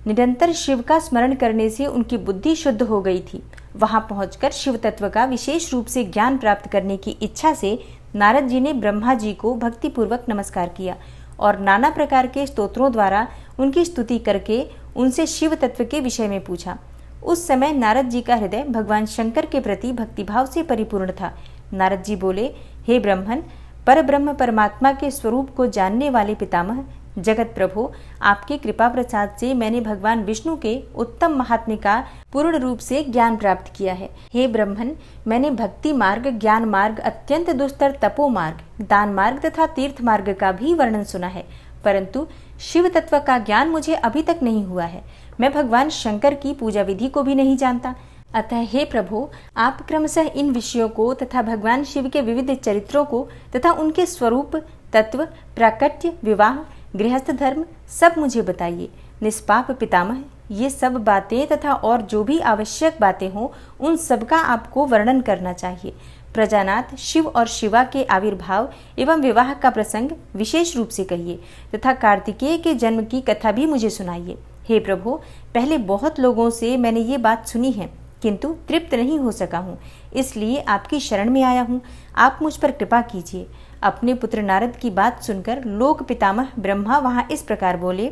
[SPEAKER 2] निरंतर शिव का स्मरण करने से उनकी बुद्धि शुद्ध हो गई थी। वहां पहुंचकर शिव तत्व का विशेष रूप से ज्ञान प्राप्त करने की इच्छा से नारद जी ने ब्रह्मा जी को भक्तिपूर्वक नमस्कार किया और नाना प्रकार के स्तोत्रों द्वारा उनकी स्तुति करके उनसे शिव तत्व के विषय में पूछा। उस समय नारद जी का हृदय भगवान शंकर के प्रति भक्तिभाव से परिपूर्ण था। नारद जी बोले, हे ब्रह्मन, परब्रह्म परमात्मा के स्वरूप को जानने वाले पितामह, जगत प्रभु, आपके कृपा प्रसाद से मैंने भगवान विष्णु के उत्तम महात्म्य का पूर्ण रूप से ज्ञान प्राप्त किया है। हे ब्रह्मन, मैंने भक्ति मार्ग, ज्ञान मार्ग, अत्यंत दुस्तर तपो मार्ग, दान मार्ग तथा तीर्थ मार्ग का भी वर्णन सुना है, परंतु शिव तत्व का ज्ञान मुझे अभी तक नहीं हुआ है। मैं भगवान शंकर की पूजा विधि को भी नहीं जानता। अतः हे प्रभु, आप क्रमशः इन विषयों को तथा भगवान शिव के विविध चरित्रों को तथा उनके स्वरूप, तत्व, प्राकट्य, विवाह, गृहस्थ धर्म सब मुझे बताइए। निष्पाप पितामह, ये सब बातें तथा और जो भी आवश्यक बातें हों उन सब का आपको वर्णन करना चाहिए। प्रजानाथ शिव और शिवा के आविर्भाव एवं विवाह का प्रसंग विशेष रूप से कहिए तथा कार्तिकेय के जन्म की कथा भी मुझे सुनाइए। हे प्रभु, पहले बहुत लोगों से मैंने ये बात सुनी है किंतु तृप्त नहीं हो सका हूँ, इसलिए आपकी शरण में आया हूँ। आप मुझ पर कृपा कीजिए। अपने पुत्र नारद की बात सुनकर लोक पितामह ब्रह्मा वहां इस प्रकार बोले।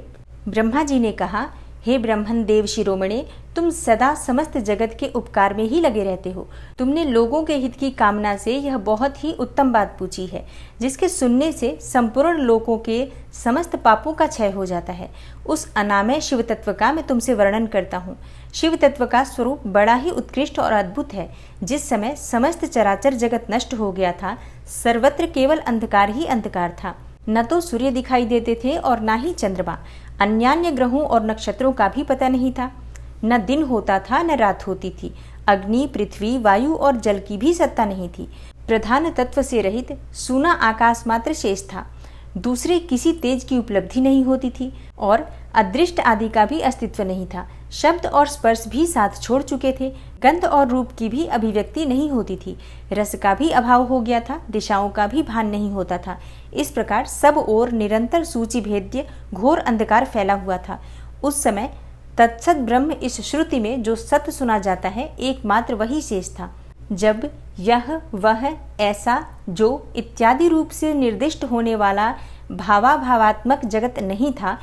[SPEAKER 2] ब्रह्मा जी ने कहा, हे ब्रह्मन देव शिरोमणे, तुम सदा समस्त जगत के उपकार में ही लगे रहते हो। तुमने लोगों के हित की कामना से यह बहुत ही उत्तम बात पूछी है, जिसके सुनने से संपूर्ण लोकों के समस्त पापों का क्षय हो जाता है। उस अनामय शिव तत्व का मैं तुमसे वर्णन करता हूँ। शिव तत्व का स्वरूप बड़ा ही उत्कृष्ट और अद्भुत है। जिस समय समस्त चराचर जगत नष्ट हो गया था, सर्वत्र केवल अंधकार ही अंधकार था। न तो सूर्य दिखाई देते थे और न ही चंद्रमा। अन्यान्य ग्रहों और नक्षत्रों का भी पता नहीं था। न दिन होता था न रात होती थी। अग्नि, पृथ्वी, वायु और जल की भी सत्ता नहीं थी। प्रधान तत्व से रहित सूना आकाश मात्र शेष था। दूसरे किसी तेज की उपलब्धि नहीं होती थी और अदृष्ट आदि का भी अस्तित्व नहीं था। शब्द और स्पर्श भी साथ छोड़ चुके थे। गंध और रूप की भी अभिव्यक्ति नहीं होती थी। रस का भी अभाव हो गया था। दिशाओं का भी भान नहीं होता था। इस प्रकार सब ओर निरंतर सूची भेद्य घोर अंधकार फैला हुआ था। उस समय तत्सत ब्रह्म इस श्रुति में जो सत्य सुना जाता है, एकमात्र वही शेष था। जब यह, वह, ऐसा, जो इत्यादि रूप से निर्दिष्ट होने वाला भावाभावात्मक जगत नहीं था,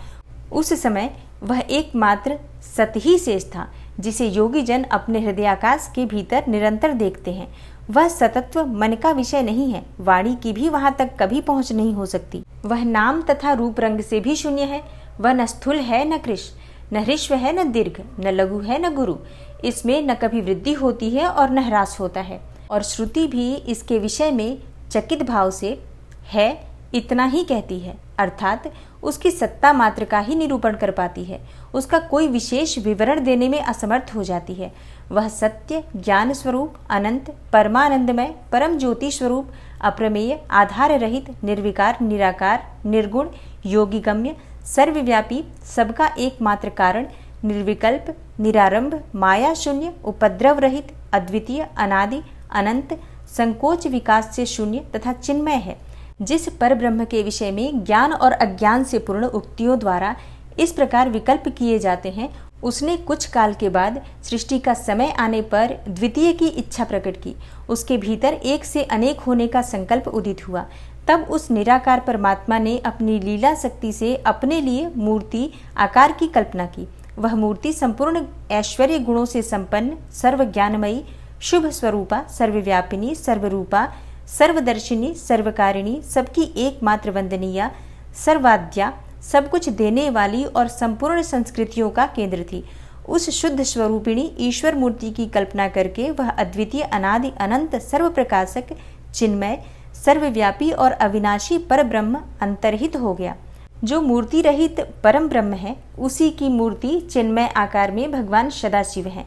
[SPEAKER 2] उस समय वह एकमात्र सत ही शेष था, जिसे योगी जन अपने हृदयाकाश के भीतर निरंतर देखते हैं। वह सतत्व मन का विषय नहीं है। वाणी की भी वहां तक कभी पहुंच नहीं हो सकती। वह नाम तथा रूप रंग से भी शून्य है। वह न स्थूल है न कृश, न ह्रस्व है न दीर्घ, न लघु है न गुरु। इसमें न कभी वृद्धि होती है और न ह्रास होता है। और श्रुति भी इसके विषय में चकित भाव से है इतना ही कहती है, अर्थात उसकी सत्ता मात्र का ही निरूपण कर पाती है, उसका कोई विशेष विवरण देने में असमर्थ हो जाती है। वह सत्य, ज्ञान स्वरूप, अनंत, परमानंदमय, परम ज्योति स्वरूप, अप्रमेय, आधार रहित, निर्विकार, निराकार, निर्गुण, योगिगम्य, सर्वव्यापी, सबका एकमात्र कारण, निर्विकल्प, निरारंभ, माया शून्य, उपद्रव रहित, अद्वितीय, अनादि, अनंत, संकोच विकास से शून्य तथा चिन्मय है। जिस पर ब्रह्म के विषय में ज्ञान और अज्ञान से पूर्ण उक्तियों द्वारा इस प्रकार विकल्प किए जाते हैं, उसने कुछ काल के बाद सृष्टि का समय आने पर द्वितीय की इच्छा प्रकट की। उसके भीतर एक से अनेक होने का संकल्प उदित हुआ। तब उस निराकार परमात्मा ने अपनी लीला शक्ति से अपने लिए मूर्ति आकार की कल्पना की। वह मूर्ति संपूर्ण ऐश्वर्य गुणों से संपन्न, सर्वज्ञानमयी, शुभ स्वरूपा, सर्वव्यापिनी, सर्वरूपा, सर्वदर्शिनी, सर्वकारिणी, सबकी एकमात्र वंदनीया, सर्वाद्या, सब कुछ देने वाली और संपूर्ण संस्कृतियों का केंद्र थी। उस शुद्ध स्वरूपिणी ईश्वर मूर्ति की कल्पना करके वह अद्वितीय, अनादि, अनंत, सर्वप्रकाशक, चिन्मय, सर्वव्यापी और अविनाशी पर ब्रह्म अंतर्हित हो गया। जो मूर्ति रहित परम ब्रह्म है, उसी की मूर्ति चिन्मय आकार में भगवान सदाशिव हैं।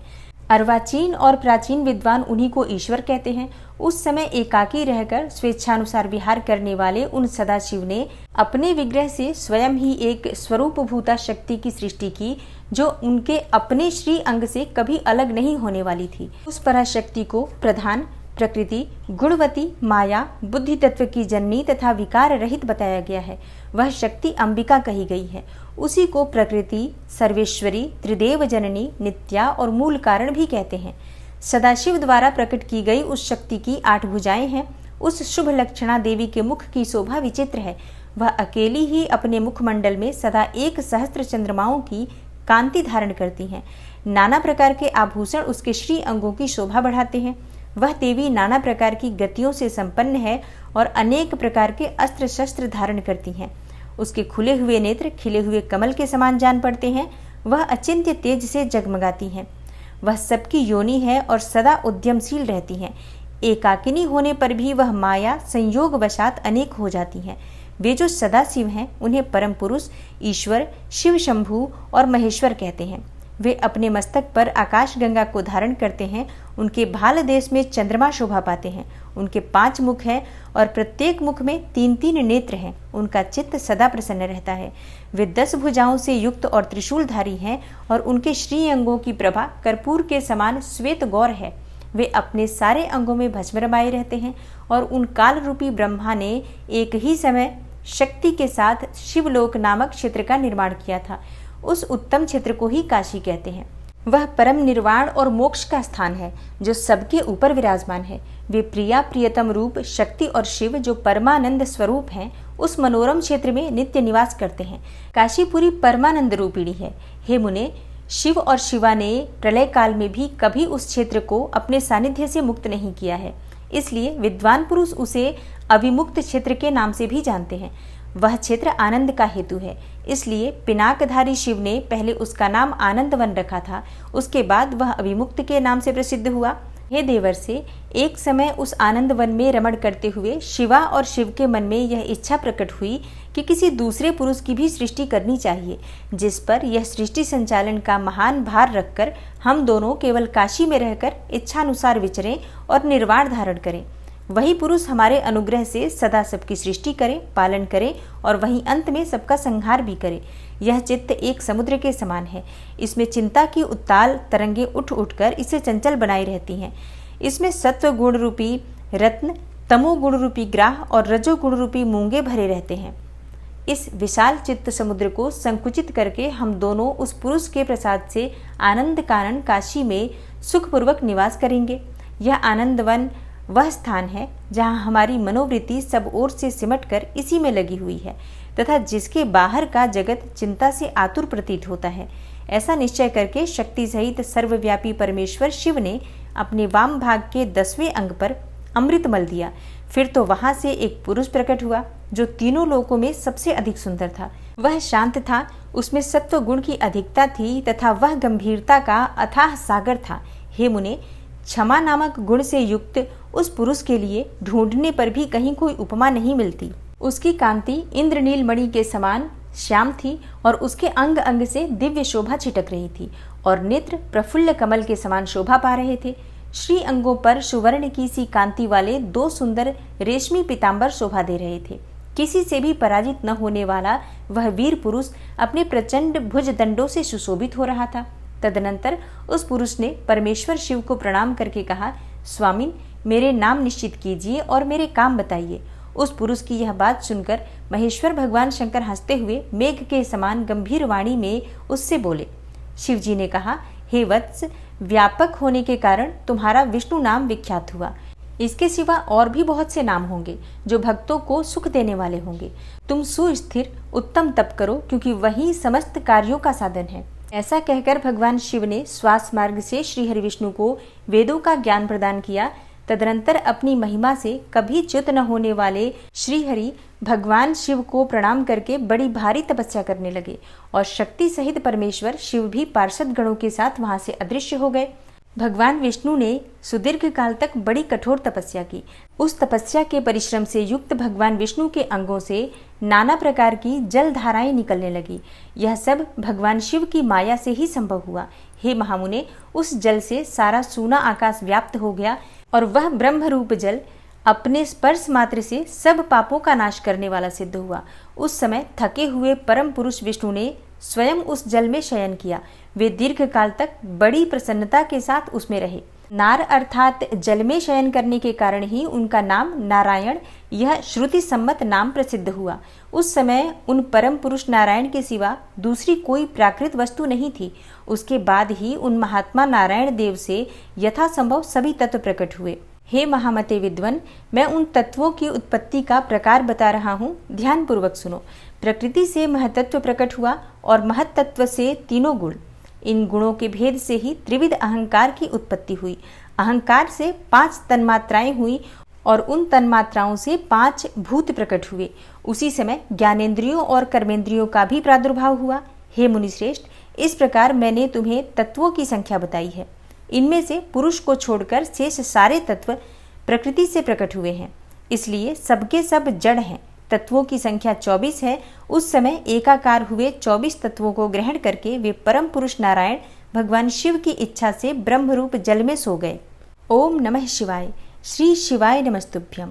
[SPEAKER 2] अर्वाचीन और प्राचीन विद्वान उन्हीं को ईश्वर कहते हैं। उस समय एकाकी रहकर स्वेच्छानुसार विहार करने वाले उन सदाशिव ने अपने विग्रह से स्वयं ही एक स्वरूपभूता शक्ति की सृष्टि की, जो उनके अपने श्री अंग से कभी अलग नहीं होने वाली थी। उस पराशक्ति को प्रधान, प्रकृति, गुणवती, माया, बुद्धि तत्व की जननी तथा विकार रहित बताया गया है। वह शक्ति अंबिका कही गई है। उसी को प्रकृति, सर्वेश्वरी, त्रिदेव जननी, नित्या और मूल कारण भी कहते हैं। सदाशिव द्वारा प्रकट की गई उस शक्ति की 8 भुजाएं हैं। उस शुभ लक्षणा देवी के मुख की शोभा विचित्र है। वह अकेली ही अपने मुखमंडल में सदा 1 सहस्त्र चंद्रमाओं की कांति धारण करती हैं। नाना प्रकार के आभूषण उसके श्री अंगों की शोभा बढ़ाते हैं। वह देवी नाना प्रकार की गतियों से संपन्न है और अनेक प्रकार के अस्त्र शस्त्र धारण करती हैं। उसके खुले हुए नेत्र खिले हुए कमल के समान जान पड़ते हैं। वह अचिंत्य तेज से जगमगाती हैं। वह सबकी योनि है और सदा उद्यमशील रहती हैं। एकाकिनी होने पर भी वह माया संयोग वशात अनेक हो जाती हैं। वे जो सदाशिव हैं, उन्हें परम पुरुष, ईश्वर, शिव शंभु और महेश्वर कहते हैं। वे अपने मस्तक पर आकाश गंगा को धारण करते हैं। उनके भाल देश में चंद्रमा शोभा पाते हैं। उनके 5 मुख हैं और प्रत्येक मुख में 3-3 नेत्र हैं। उनका चित्त सदा प्रसन्न रहता है। वे 10 भुजाओं से युक्त और त्रिशूलधारी हैं और उनके श्री अंगों की प्रभा कर्पूर के समान श्वेत गौर है। वे अपने सारे अंगों में भस्म रमाए रहते हैं और उन काल रूपी ब्रह्मा ने एक ही समय शक्ति के साथ शिवलोक नामक क्षेत्र का निर्माण किया था। उस उत्तम क्षेत्र को ही काशी कहते हैं। वह परम निर्वाण और मोक्ष का स्थान है, जो सबके ऊपर विराजमान है। वे प्रिया प्रियतम रूप शक्ति और शिव, जो परमानंद स्वरूप हैं, उस मनोरम क्षेत्र में नित्य निवास करते हैं। काशीपुरी परमानंद रूपिणी है। हे मुने, शिव और शिवा ने प्रलय काल में भी कभी उस क्षेत्र को अपने सानिध्य से मुक्त नहीं किया है। इसलिए विद्वान पुरुष उसे अविमुक्त क्षेत्र के नाम से भी जानते हैं। वह क्षेत्र आनंद का हेतु है, इसलिए पिनाकधारी शिव ने पहले उसका नाम आनंद वन रखा था। उसके बाद वह अविमुक्त के नाम से प्रसिद्ध हुआ। हे देवर से, एक समय उस आनंद वन में रमण करते हुए शिवा और शिव के मन में यह इच्छा प्रकट हुई कि किसी दूसरे पुरुष की भी सृष्टि करनी चाहिए, जिस पर यह सृष्टि संचालन का महान भार रखकर हम दोनों केवल काशी में रहकर इच्छानुसार विचरें और निर्वाण धारण करें। वही पुरुष हमारे अनुग्रह से सदा सबकी सृष्टि करे, पालन करे और वही अंत में सबका संहार भी करे। यह चित्त एक समुद्र के समान है। इसमें चिंता की उत्ताल तरंगे उठ उठकर इसे चंचल बनाई रहती हैं। इसमें सत्व गुण रूपी रत्न, तमोगुण रूपी ग्राह और रजोगुण रूपी मूंगे भरे रहते हैं। इस विशाल चित्त समुद्र को संकुचित करके हम दोनों उस पुरुष के प्रसाद से आनंद कानन काशी में सुखपूर्वक निवास करेंगे। यह आनंद वन वह स्थान है जहाँ हमारी मनोवृत्ति सब ओर से सिमटकर इसी में लगी हुई है तथा जिसके बाहर का जगत चिंता से आतुर प्रतीत होता है। ऐसा निश्चय करके शक्ति सहित सर्वव्यापी परमेश्वर शिव ने अपने वाम भाग के 10वें अंग पर अमृत मल दिया। फिर तो वहां से एक पुरुष प्रकट हुआ जो तीनों लोकों में सबसे अधिक सुंदर था। वह शांत था, उसमें सत्व गुण की अधिकता थी तथा वह गंभीरता का अथाह सागर था। हे मुने, क्षमा नामक गुण से युक्त उस पुरुष के लिए ढूंढने पर भी कहीं कोई उपमा नहीं मिलती। उसकी कांति इंद्रनील मणि के समान श्याम थी और उसके अंग अंग से दिव्य शोभा छिटक रही थी और नेत्र प्रफुल्ल कमल के समान शोभा पा रहे थे। श्री अंगों पर सुवर्ण की सी कांति वाले 2 सुंदर रेशमी पीतांबर शोभा दे रहे थे। किसी से भी पराजित न होने वाला वह वीर पुरुष अपने प्रचंड भुज दंडों से सुशोभित हो रहा था। तदनंतर उस पुरुष ने परमेश्वर शिव को प्रणाम करके कहा, स्वामिन, मेरे नाम निश्चित कीजिए और मेरे काम बताइए। उस पुरुष की यह बात सुनकर महेश्वर भगवान शंकर हंसते हुए मेघ के समान गंभीर वाणी में उससे बोले। शिव जी ने कहा, हे वत्स, व्यापक होने के कारण तुम्हारा विष्णु नाम विख्यात हुआ। इसके सिवा और भी बहुत से नाम होंगे जो भक्तों को सुख देने वाले होंगे। तुम सुस्थिर उत्तम तप करो, क्योंकि वही समस्त कार्यों का साधन है। ऐसा कहकर भगवान शिव ने श्वास मार्ग से श्री हरि विष्णु को वेदों का ज्ञान प्रदान किया। तदनंतर अपनी महिमा से कभी च्युत न होने वाले श्री हरि भगवान शिव को प्रणाम करके बड़ी भारी तपस्या करने लगे और शक्ति सहित परमेश्वर शिव भी पार्षद गणों के साथ वहां से अदृश्य हो गए। भगवान विष्णु ने सुदीर्घ काल तक बड़ी कठोर तपस्या की। उस तपस्या के परिश्रम से युक्त भगवान विष्णु के अंगों से नाना प्रकार की जल धाराएं निकलने लगी। यह सब भगवान शिव की माया से ही संभव हुआ। हे महामुने, उस जल से सारा सूना आकाश व्याप्त हो गया और वह ब्रह्म रूप जल अपने स्पर्श मात्र से सब पापों का नाश करने वाला सिद्ध हुआ। उस समय थके हुए परम पुरुष विष्णु ने स्वयं उस जल में शयन किया। वे दीर्घ काल तक बड़ी प्रसन्नता के साथ उसमें रहे। नार अर्थात जल में शयन करने के कारण ही उनका नाम नारायण, यह श्रुति सम्मत नाम प्रसिद्ध हुआ। उस समय उन परम पुरुष नारायण के सिवा दूसरी कोई प्राकृत वस्तु नहीं थी। उसके बाद ही उन महात्मा नारायण देव से यथासंभव सभी तत्व प्रकट हुए। हे महामते विद्वन, मैं उन तत्वों की उत्पत्ति का प्रकार बता रहा हूँ, ध्यान पूर्वक सुनो। प्रकृति से महतत्व प्रकट हुआ और महतत्व से 3 गुण। इन गुणों के भेद से ही त्रिविध अहंकार की उत्पत्ति हुई। अहंकार से 5 तन्मात्राएं हुई और उन तन्मात्राओं से 5 भूत प्रकट हुए। उसी समय ज्ञानेंद्रियों और कर्मेंद्रियों का भी प्रादुर्भाव हुआ। हे मुनिश्रेष्ठ, इस प्रकार मैंने तुम्हें तत्वों की संख्या बताई है। इनमें से पुरुष को छोड़कर शेष सारे तत्व प्रकृति से प्रकट हुए हैं, इसलिए सबके सब जड़ हैं। तत्वों की संख्या 24 है। उस समय एकाकार हुए 24 तत्वों को ग्रहण करके वे परम पुरुष नारायण भगवान शिव की इच्छा से ब्रह्म रूप जल में सो गए। ओम नमः शिवाय। श्री शिवाय नमस्तुभ्यम।